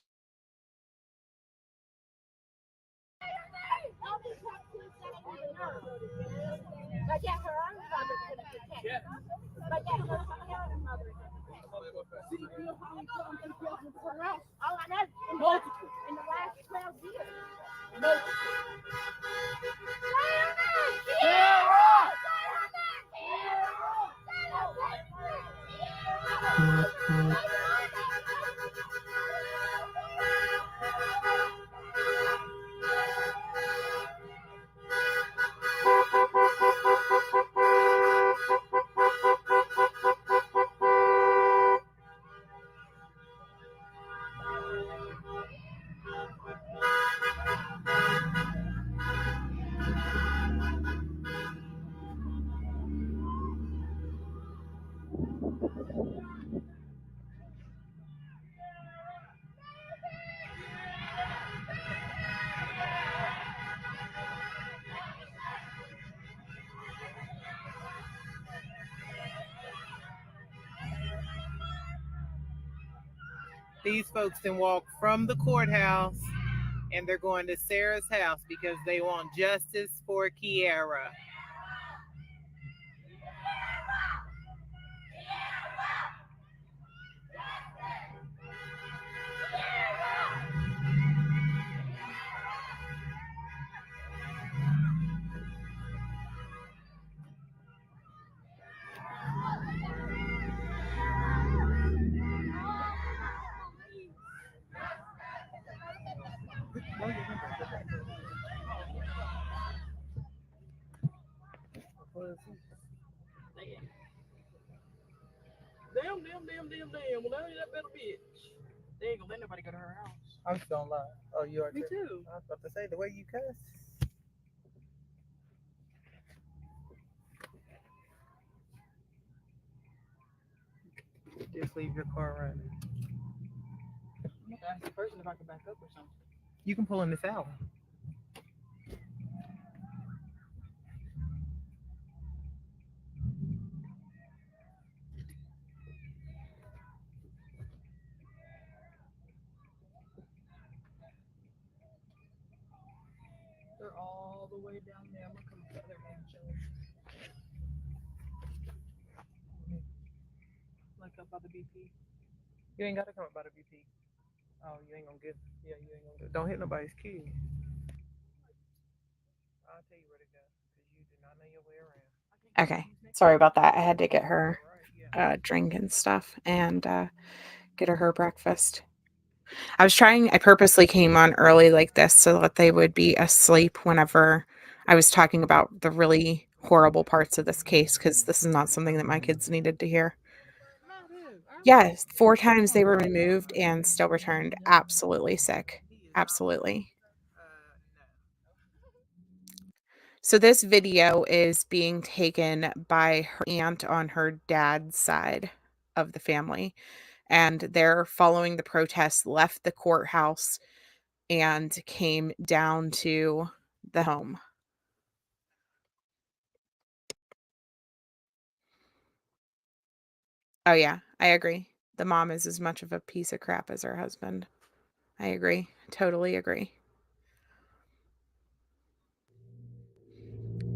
These folks then walk from the courthouse and they're going to Sarah's house because they want justice for Kierra. Damn. Well, that better bitch. They ain't gonna let nobody go to her house. I'm just gonna lie. Oh, you are too? Me too. I was about to say, the way you cuss. Just leave your car running. I'm gonna ask the person if I can back up or something. You can pull in this hour. They're all the way down there. I'm gonna come to the other end, show them. Like up by the BP. You ain't gotta come up by the BP. Oh, you ain't gonna get. Yeah, you ain't gonna get. Don't hit nobody's kid. I'll tell you where to go because you do not know your way around. Okay, sorry about that. I had to get her drink and stuff and get her breakfast. I purposely came on early like this so that they would be asleep whenever I was talking about the really horrible parts of this case, because this is not something that my kids needed to hear. Yes, 4 times they were removed and still returned. Absolutely sick. Absolutely. So this video is being taken by her aunt on her dad's side of the family. and they're following the protests, left the courthouse and came down to the home. Oh, yeah, I agree. The mom is as much of a piece of crap as her husband. I agree. Totally agree.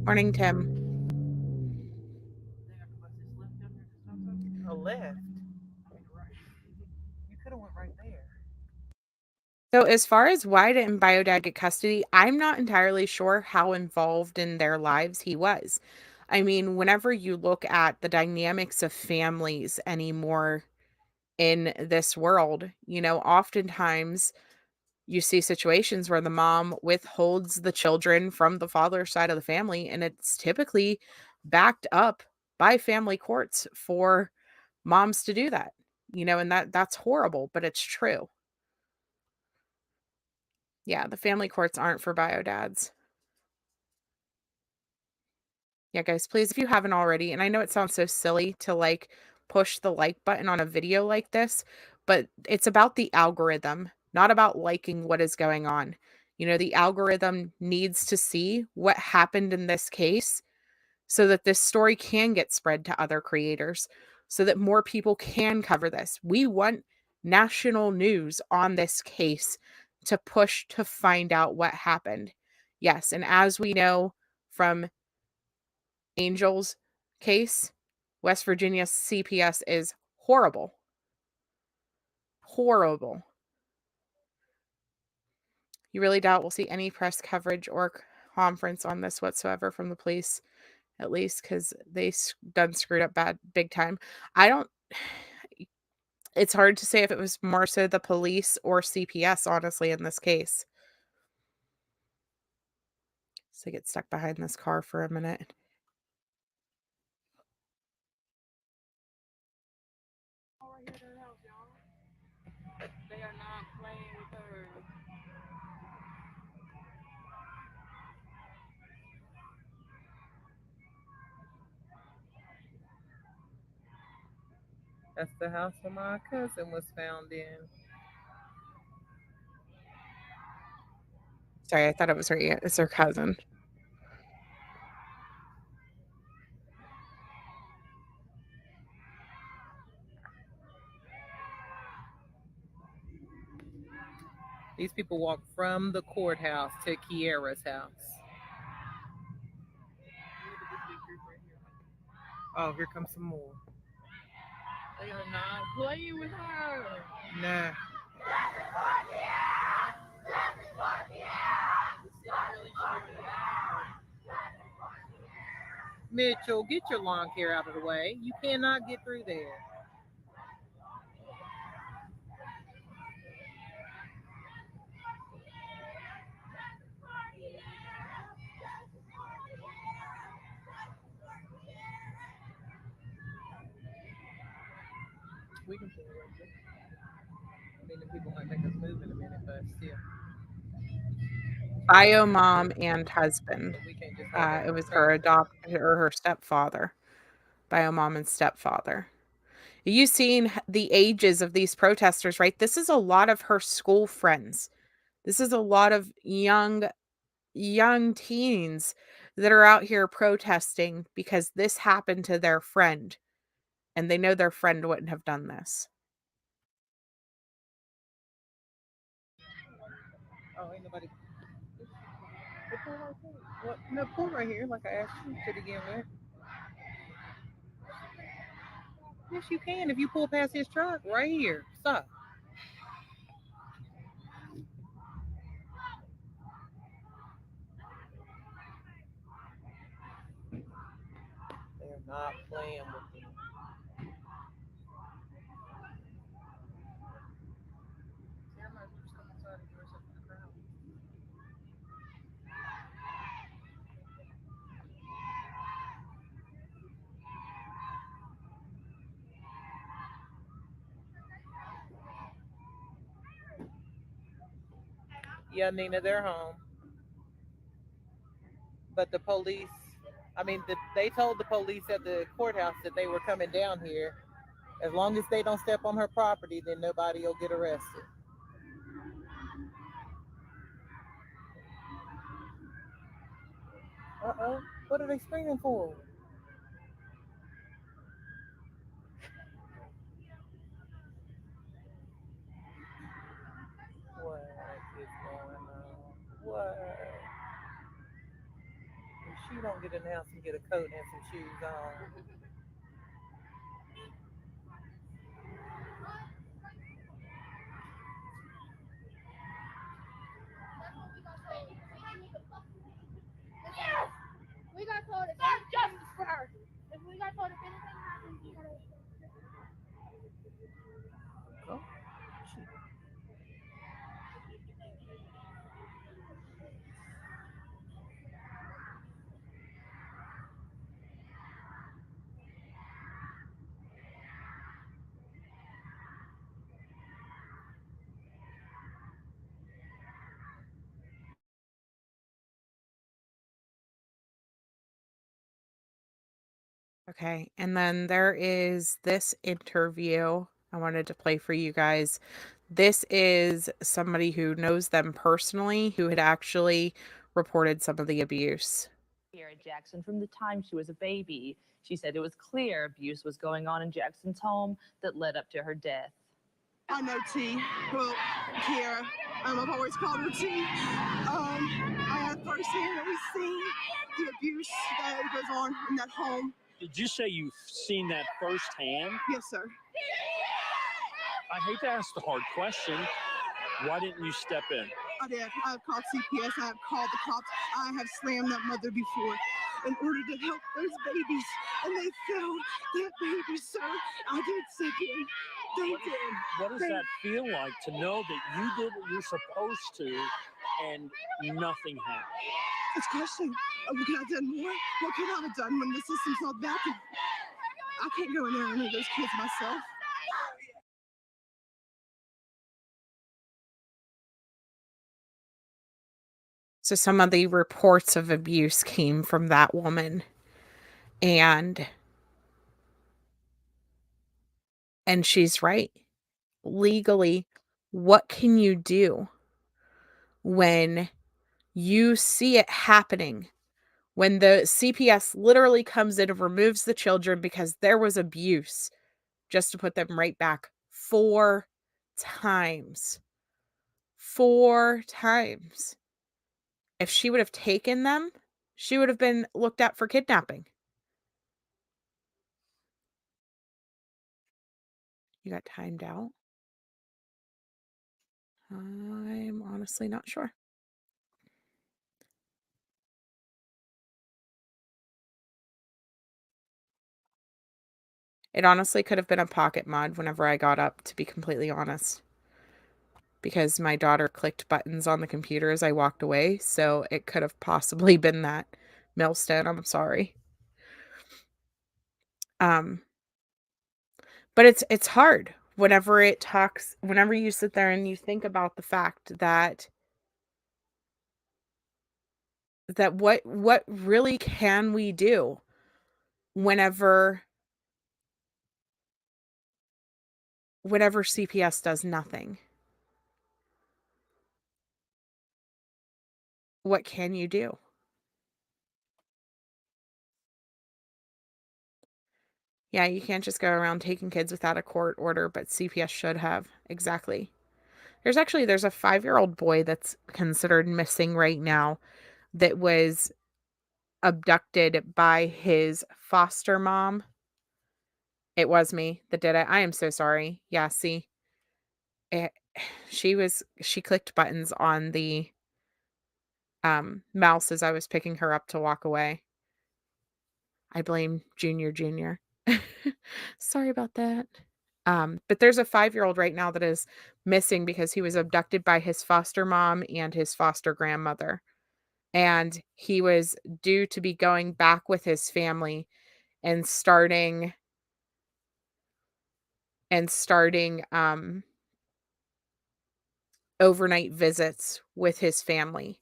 Morning, Tim. A left. You could have went right there. So as far as why didn't Biodad get custody, I'm not entirely sure how involved in their lives he was. I mean, whenever you look at the dynamics of families anymore in this world, oftentimes you see situations where the mom withholds the children from the father's side of the family, and it's typically backed up by family courts for moms to do that. And that's horrible, but it's true. Yeah, the family courts aren't for bio dads. Yeah, guys, please, if you haven't already, and I know it sounds so silly to push the like button on a video like this, but it's about the algorithm, not about liking what is going on. The algorithm needs to see what happened in this case so that this story can get spread to other creators, so that more people can cover this. We want national news on this case to push to find out what happened. Yes, and as we know from Angel's case, West Virginia CPS is horrible. Horrible. You really doubt we'll see any press coverage or conference on this whatsoever from the police, at least because they done screwed up big time. I don't. It's hard to say if it was more so the police or CPS, honestly, in this case. So get stuck behind this car for a minute. They are not playing with her. That's the house where my cousin was found in. Sorry, I thought it was her aunt. It's her cousin. These people walk from the courthouse to Kierra's house. Oh, here comes some more. They are not playing with her. Nah. Mitchell, get your lawn care out of the way. You cannot get through there. We can pull it right there. I mean, the people might make us move in a minute, but still. Bio mom and husband. We can't just have It was her her stepfather. Bio mom and stepfather. You seen the ages of these protesters, right? This is a lot of her school friends. This is a lot of young teens that are out here protesting because this happened to their friend, and they know their friend wouldn't have done this. Oh, ain't nobody. Pull right there. What? No, pull right here, like I asked you to begin with. Yes, you can if you pull past his truck right here. Stop. They're not playing with him. Yeah, Nina, they're home. But the police, they told the police at the courthouse that they were coming down here, As long as they don't step on her property, then nobody will get arrested. Uh-oh. What are they screaming for? What is going on? What? If she don't get in the house and get a coat and some shoes on. We got told if there's justice for her. If we got told if anything happens, we gotta. Oh. Okay, and then there is this interview I wanted to play for you guys. This is somebody who knows them personally, who had actually reported some of the abuse. Kierra Jackson from the time she was a baby. She said it was clear abuse was going on in Jackson's home that led up to her death. I know T. Well, Kierra. I've always called her T. I have firsthand seen the abuse that goes on in that home. Did you say you've seen that firsthand? Yes, sir. I hate to ask the hard question. Why didn't you step in? I did. I've called CPS. I have called the cops. I have slammed that mother before in order to help those babies. And they failed that baby, sir. I did step in. They did. What does that feel like to know that you did what you're supposed to and nothing happened? It's crushing. What could I have done more? What could I have done when the system's not back? I can't go in there and any of those kids myself. So some of the reports of abuse came from that woman. And she's right. Legally, what can you do when you see it happening? When the CPS literally comes in and removes the children because there was abuse, just to put them right back 4 times. 4 times. If she would have taken them, she would have been looked at for kidnapping. You got timed out? I'm honestly not sure. It honestly could have been a pocket mod whenever I got up, to be completely honest. Because my daughter clicked buttons on the computer as I walked away, so it could have possibly been that. Millstone, I'm sorry. But it's hard whenever you sit there and you think about the fact that what really can we do whenever CPS does nothing? What can you do? Yeah, you can't just go around taking kids without a court order, but CPS should have. Exactly. There's a 5-year-old boy that's considered missing right now that was abducted by his foster mom. It was me that did it. I am so sorry. Yeah, see. She clicked buttons on the mouse as I was picking her up to walk away. I blame Junior. Sorry about that. But there's a 5-year-old right now that is missing because he was abducted by his foster mom and his foster grandmother. And he was due to be going back with his family and starting overnight visits with his family.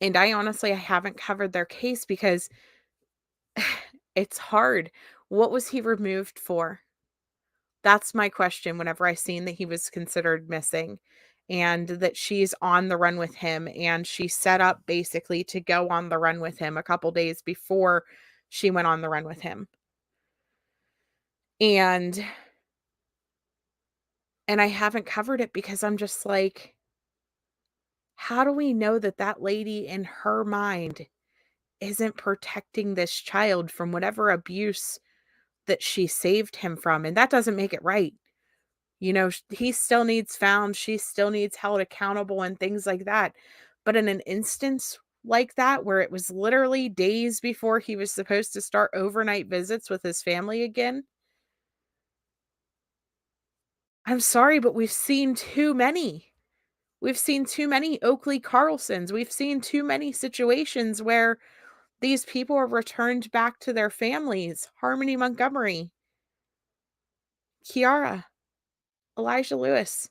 And I haven't covered their case because it's hard. What was he removed for? That's my question whenever I seen that he was considered missing and that she's on the run with him, and she set up basically to go on the run with him a couple days before she went on the run with him. And I haven't covered it because I'm just like, how do we know that that lady in her mind isn't protecting this child from whatever abuse that she saved him from? And that doesn't make it right. You know, he still needs found, she still needs held accountable and things like that. But in an instance like that, where it was literally days before he was supposed to start overnight visits with his family again, I'm sorry, but we've seen too many. We've seen too many Oakley Carlsons. We've seen too many situations where these people are returned back to their families. Harmony Montgomery, Kiara, Elijah Lewis,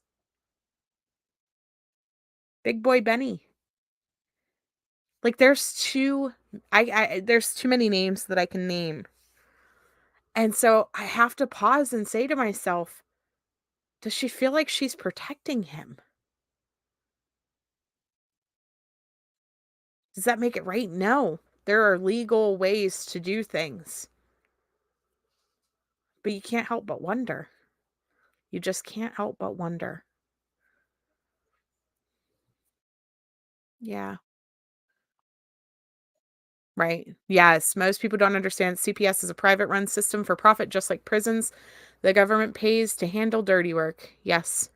Big Boy Benny. Like there's too many names that I can name. And so I have to pause and say to myself, does she feel like she's protecting him? Does that make it right? No. There are legal ways to do things. But you can't help but wonder. You just can't help but wonder. Yeah. Right. Yes. Most people don't understand CPS is a private run system for profit, just like prisons. The government pays to handle dirty work. Yes.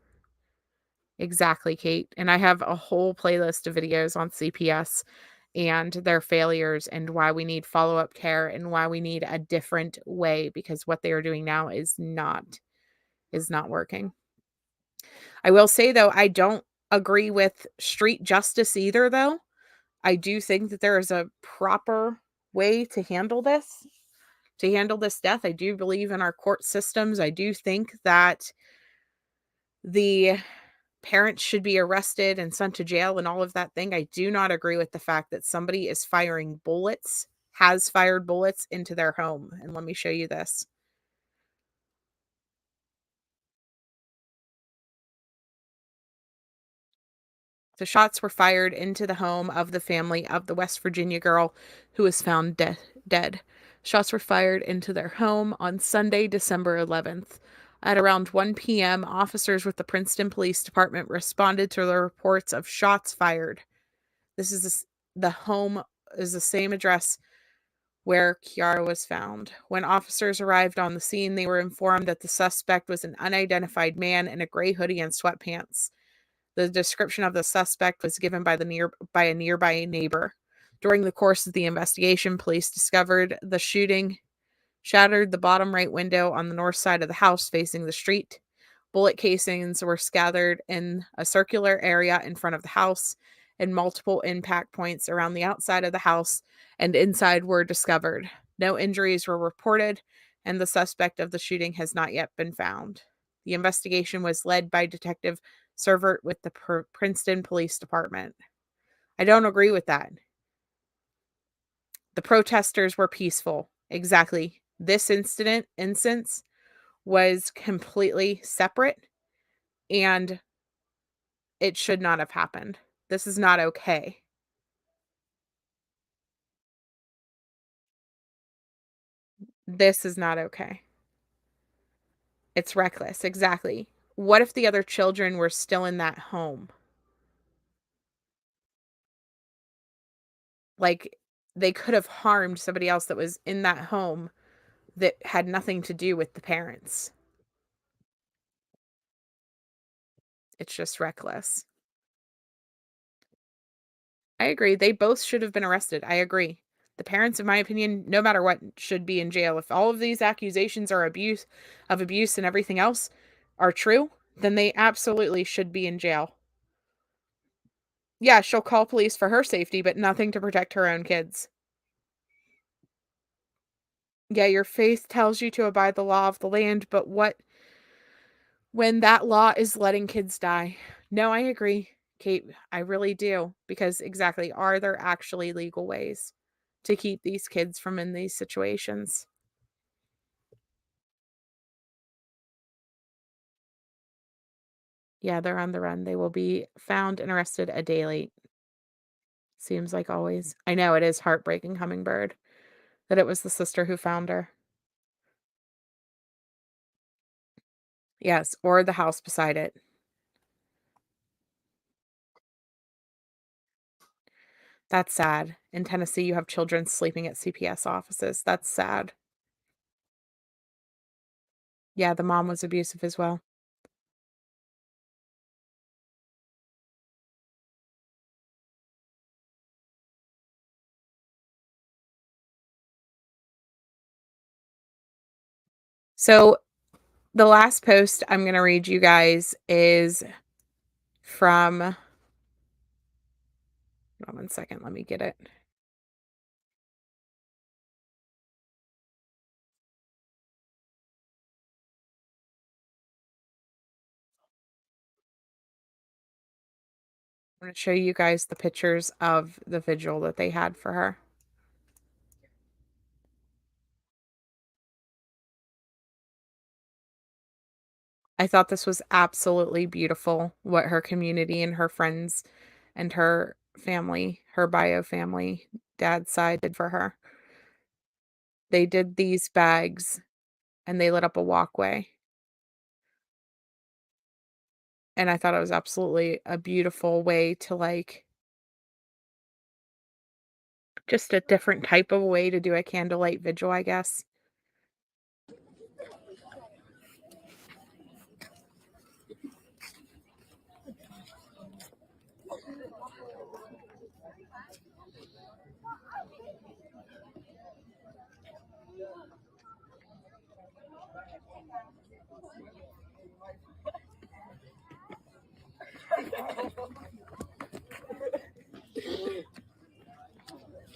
Exactly, Kate. And I have a whole playlist of videos on CPS and their failures and why we need follow-up care and why we need a different way, because what they are doing now is not working. I will say though, I don't agree with street justice either though. I do think that there is a proper way to handle this death. I do believe in our court systems. I do think that the parents should be arrested and sent to jail and all of that thing. I do not agree with the fact that somebody is has fired bullets into their home. And let me show you this. The shots were fired into the home of the family of the West Virginia girl who was found dead. Shots were fired into their home on Sunday, December 11th. At around 1 p.m., officers with the Princeton Police Department responded to the reports of shots fired. The home is the same address where Kierra was found. When officers arrived on the scene, they were informed that the suspect was an unidentified man in a gray hoodie and sweatpants. The description of the suspect was given by a nearby neighbor. During the course of the investigation, police discovered the shooting shattered the bottom right window on the north side of the house facing the street. Bullet casings were scattered in a circular area in front of the house, and multiple impact points around the outside of the house and inside were discovered. No injuries were reported, and the suspect of the shooting has not yet been found. The investigation was led by Detective Servert with the Princeton Police Department. I don't agree with that. The protesters were peaceful. Exactly. This instance was completely separate, and it should not have happened. This is not okay. This is not okay. It's reckless. Exactly. What if the other children were still in that home? Like, they could have harmed somebody else that was in that home that had nothing to do with the parents. It's just reckless. I agree. They both should have been arrested. I agree. The parents, in my opinion, no matter what, should be in jail. If all of these accusations are abuse and everything else are true, then they absolutely should be in jail. Yeah, she'll call police for her safety, but nothing to protect her own kids. Yeah, your faith tells you to abide the law of the land, but what when that law is letting kids die? No, I agree, Kate. I really do. Because exactly, are there actually legal ways to keep these kids from in these situations? Yeah, they're on the run. They will be found and arrested a day late. Seems like always. I know it is heartbreaking, Hummingbird, that it was the sister who found her. Yes, or the house beside it. That's sad. In Tennessee, you have children sleeping at CPS offices. That's sad. Yeah, the mom was abusive as well. So the last post I'm going to read you guys is from, hold on 1 second, let me get it. I'm going to show you guys the pictures of the vigil that they had for her. I thought this was absolutely beautiful, what her community and her friends and her family, her bio family, dad's side did for her. They did these bags and they lit up a walkway. And I thought it was absolutely a beautiful way to, like, just a different type of way to do a candlelight vigil, I guess.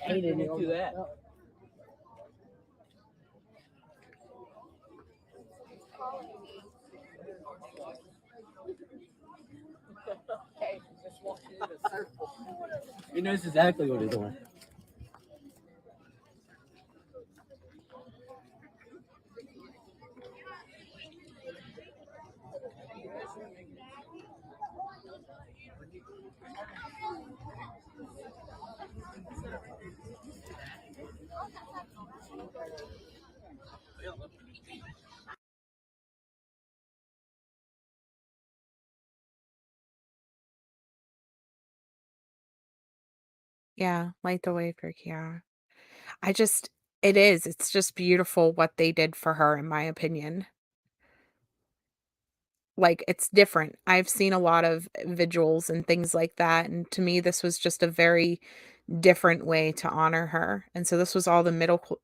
Hey, did you do that? He knows exactly what he's doing. Yeah, light the way for Kierra. I just it's just beautiful what they did for her, in my opinion. Like, it's different. I've seen a lot of vigils and things like that, and to me, this was just a very different way to honor her, and so this was all the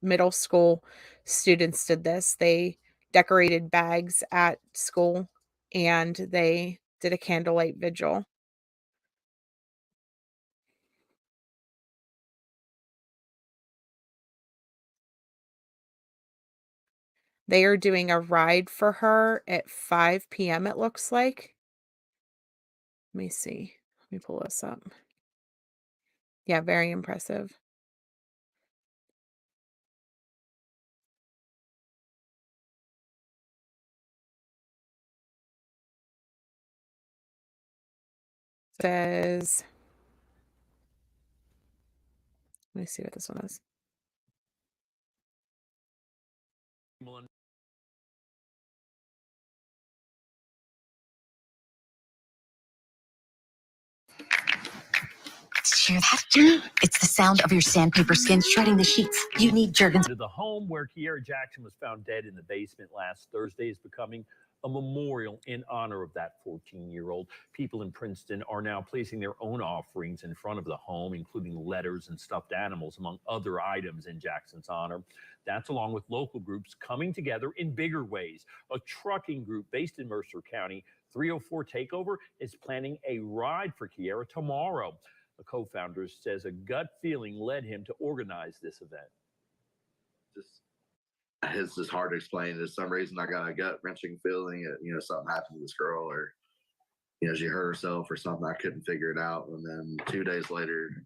middle school students did this. They decorated bags at school, and they did a candlelight vigil. They are doing a ride for her at 5 PM, it looks like. Let me see. Let me pull this up. Yeah, very impressive. Says, let me see what this one is. Hear that? It's the sound of your sandpaper skin shredding the sheets. You need Jergens. The home where Kierra Jackson was found dead in the basement last Thursday is becoming a memorial in honor of that 14-year-old. People in Princeton are now placing their own offerings in front of the home, including letters and stuffed animals, among other items in Jackson's honor. That's along with local groups coming together in bigger ways. A trucking group based in Mercer County, 304 Takeover, is planning a ride for Kierra tomorrow. A co-founder says a gut feeling led him to organize this event. It's just hard to explain. There's some reason I got a gut wrenching feeling that, something happened to this girl, or, she hurt herself or something. I couldn't figure it out. And then 2 days later,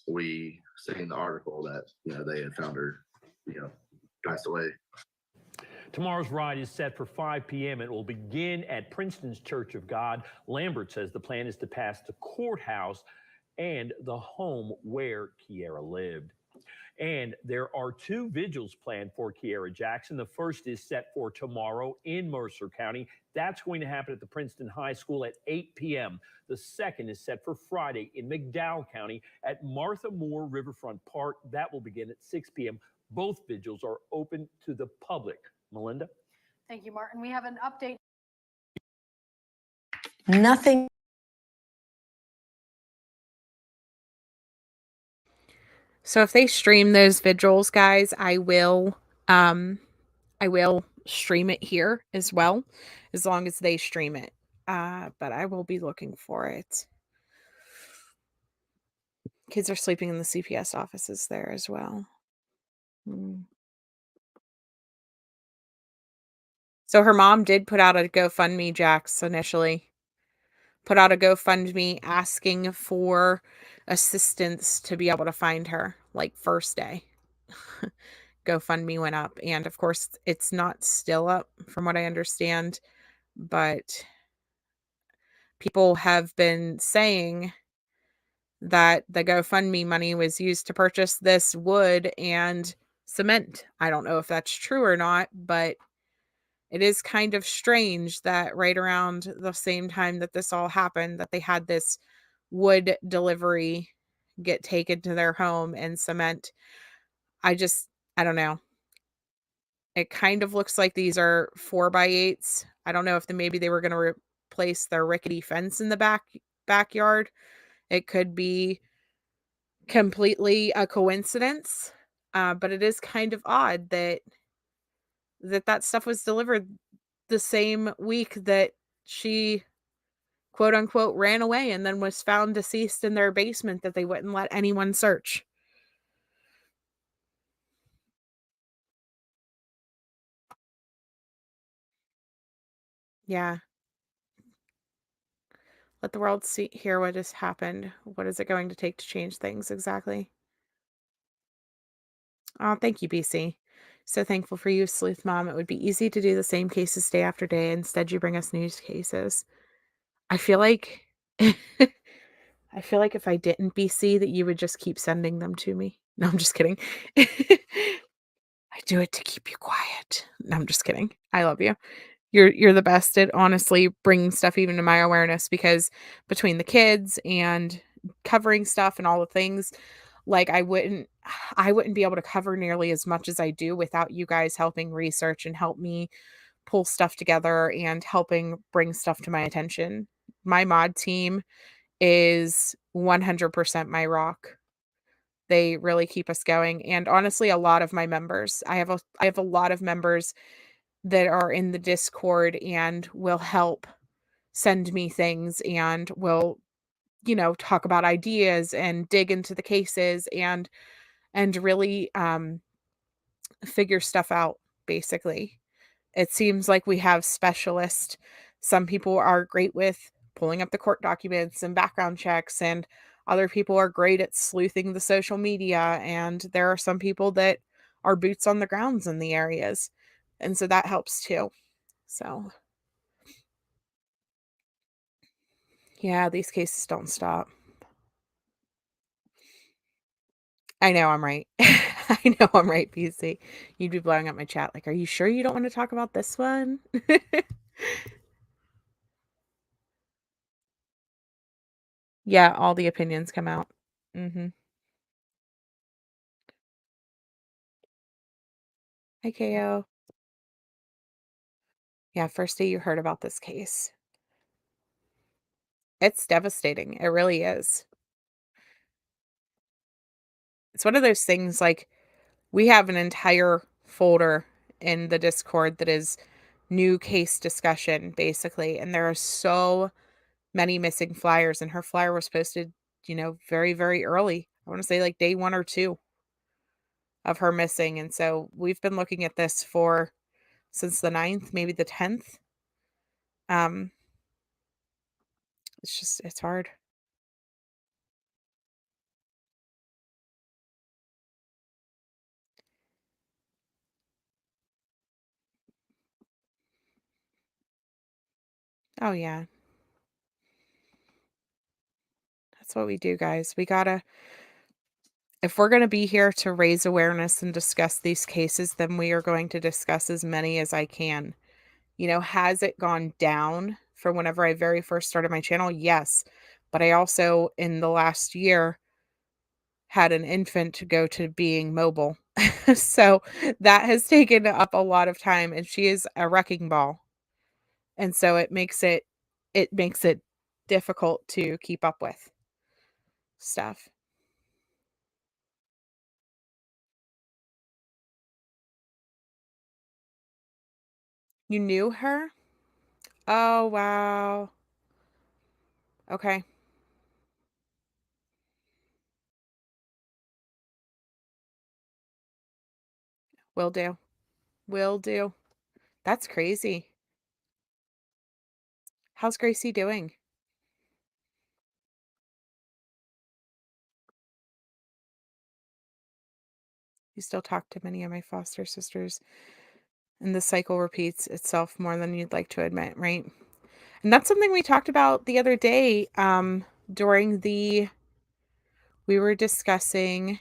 we seen the article that, they had found her, passed away. Tomorrow's ride is set for 5 p.m. and will begin at Princeton's Church of God. Lambert says the plan is to pass the courthouse and the home where Kierra lived. And there are 2 vigils planned for Kierra Jackson. The first is set for tomorrow in Mercer County. That's going to happen at the Princeton High School at 8 p.m. The second is set for Friday in McDowell County at Martha Moore Riverfront Park. That will begin at 6 p.m. Both vigils are open to the public. Melinda? Thank you, Martin. We have an update. Nothing. So if they stream those vigils, guys, I will stream it here as well, as long as they stream it. But I will be looking for it. Kids are sleeping in the CPS offices there as well. So her mom did put out a GoFundMe, Jax, initially. Put out a GoFundMe asking for assistance to be able to find her, like first day. GoFundMe went up. And of course, it's not still up from what I understand. But people have been saying that the GoFundMe money was used to purchase this wood and cement. I don't know if that's true or not, but it is kind of strange that right around the same time that this all happened, that they had this wood delivery get taken to their home and cement. I don't know. It kind of looks like these are 4x8s. I don't know if maybe they were going to replace their rickety fence in the backyard. It could be completely a coincidence. But it is kind of odd that stuff was delivered the same week that she, quote unquote, ran away and then was found deceased in their basement that they wouldn't let anyone search. Yeah. Let the world hear what has happened. What is it going to take to change things exactly? Oh, thank you, BC. So thankful for you, Sleuth Mom. It would be easy to do the same cases day after day. Instead, you bring us news cases. I feel like if I didn't BC, that you would just keep sending them to me. No, I'm just kidding. I do it to keep you quiet. No, I'm just kidding. I love you. You're the best at honestly bringing stuff even to my awareness, because between the kids and covering stuff and all the things, like I wouldn't be able to cover nearly as much as I do without you guys helping research and help me pull stuff together and helping bring stuff to my attention. My mod team is 100% my rock. They really keep us going. And honestly, a lot of my members, I have a lot of members that are in the Discord and will help send me things and will, talk about ideas and dig into the cases and really figure stuff out, basically. It seems like we have specialists. Some people are great with pulling up the court documents and background checks, and other people are great at sleuthing the social media, and there are some people that are boots on the grounds in the areas. And so that helps too. So yeah, these cases don't stop. I know I'm right. I know I'm right, PC. You'd be blowing up my chat like, are you sure you don't want to talk about this one? Yeah, all the opinions come out. Mhm. Hi, KO. Yeah, first day you heard about this case. It's devastating. It really is. It's one of those things, like, we have an entire folder in the Discord that is new case discussion, basically, and there are so many missing flyers, and her flyer was posted, very, very early. I wanna say, like, day 1 or 2 of her missing, and so we've been looking at this since the 9th, maybe the 10th. Um, it's hard. Oh, yeah. That's what we do, guys. We gotta, if we're going to be here to raise awareness and discuss these cases, then we are going to discuss as many as I can. You know, has it gone down from whenever I very first started my channel? Yes. But I also, in the last year, had an infant to go to being mobile. So that has taken up a lot of time, and she is a wrecking ball. And so it makes it difficult to keep up with stuff. You knew her? Oh, wow. Okay. Will do. Will do. That's crazy. How's Gracie doing? You still talk to many of my foster sisters, and the cycle repeats itself more than you'd like to admit, right? And that's something we talked about the other day, during the we were discussing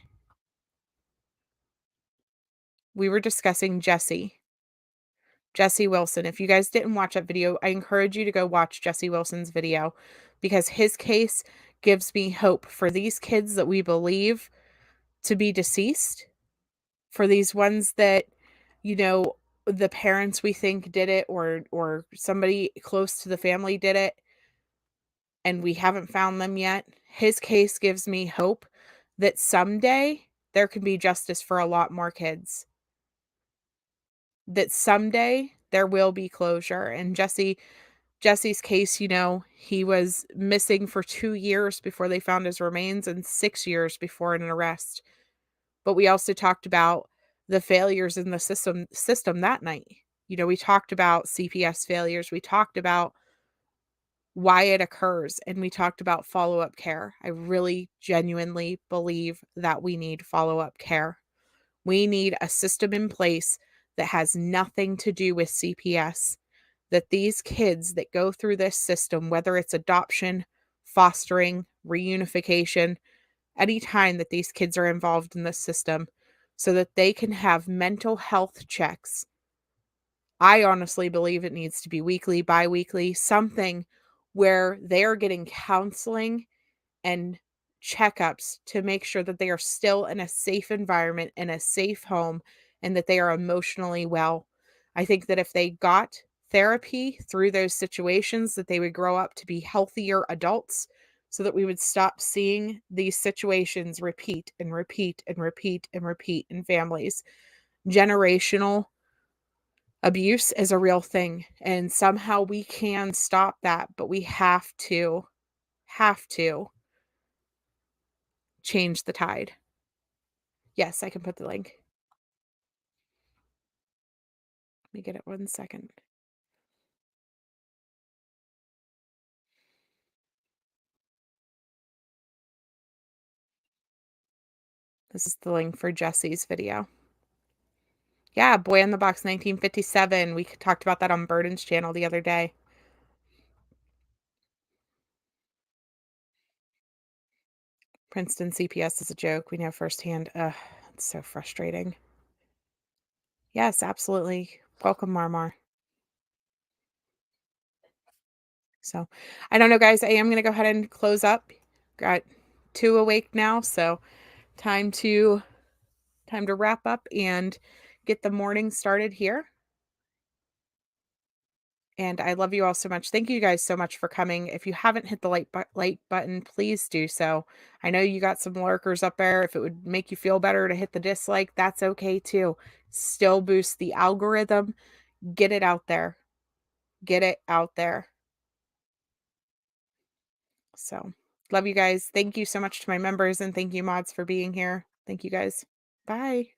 Jesse Wilson. If you guys didn't watch that video, I encourage you to go watch Jesse Wilson's video, because his case gives me hope for these kids that we believe to be deceased, for these ones that, you know, the parents we think did it, or somebody close to the family did it, and we haven't found them yet. His case gives me hope that someday there can be justice for a lot more kids. That someday there will be closure. And Jesse's case, you know, he was missing for 2 years before they found his remains, and 6 years before an arrest. But we also talked about the failures in the system that night. You know, we talked about CPS failures. We talked about why it occurs, and we talked about follow-up care. I really genuinely believe that we need follow-up care. We need a system in place that has nothing to do with CPS. That these kids that go through this system, whether it's adoption, fostering, reunification, anytime that these kids are involved in this system, so that they can have mental health checks. I honestly believe it needs to be weekly, bi-weekly, something where they're getting counseling and checkups to make sure that they are still in a safe environment, in a safe home, and that they are emotionally well. I think that if they got therapy through those situations, that they would grow up to be healthier adults, so that we would stop seeing these situations repeat and repeat and repeat and repeat in families. Generational abuse is a real thing, and somehow we can stop that, but we have to change the tide. Yes, I can put the link. Let me get it 1 second. This is the link for Jesse's video. Yeah, Boy in the Box 1957. We talked about that on Burden's channel the other day. Princeton CPS is a joke. We know firsthand. Ugh, it's so frustrating. Yes, absolutely. Welcome, Marmar. So, I don't know, guys. I am going to go ahead and close up. Got 2 awake now, so time to wrap up and get the morning started here. And I love you all so much. Thank you guys so much for coming. If you haven't hit the like button, please do so. I know you got some lurkers up there. If it would make you feel better to hit the dislike, that's okay too. Still boost the algorithm. Get it out there. Get it out there. So, love you guys. Thank you so much to my members, and thank you mods for being here. Thank you guys. Bye.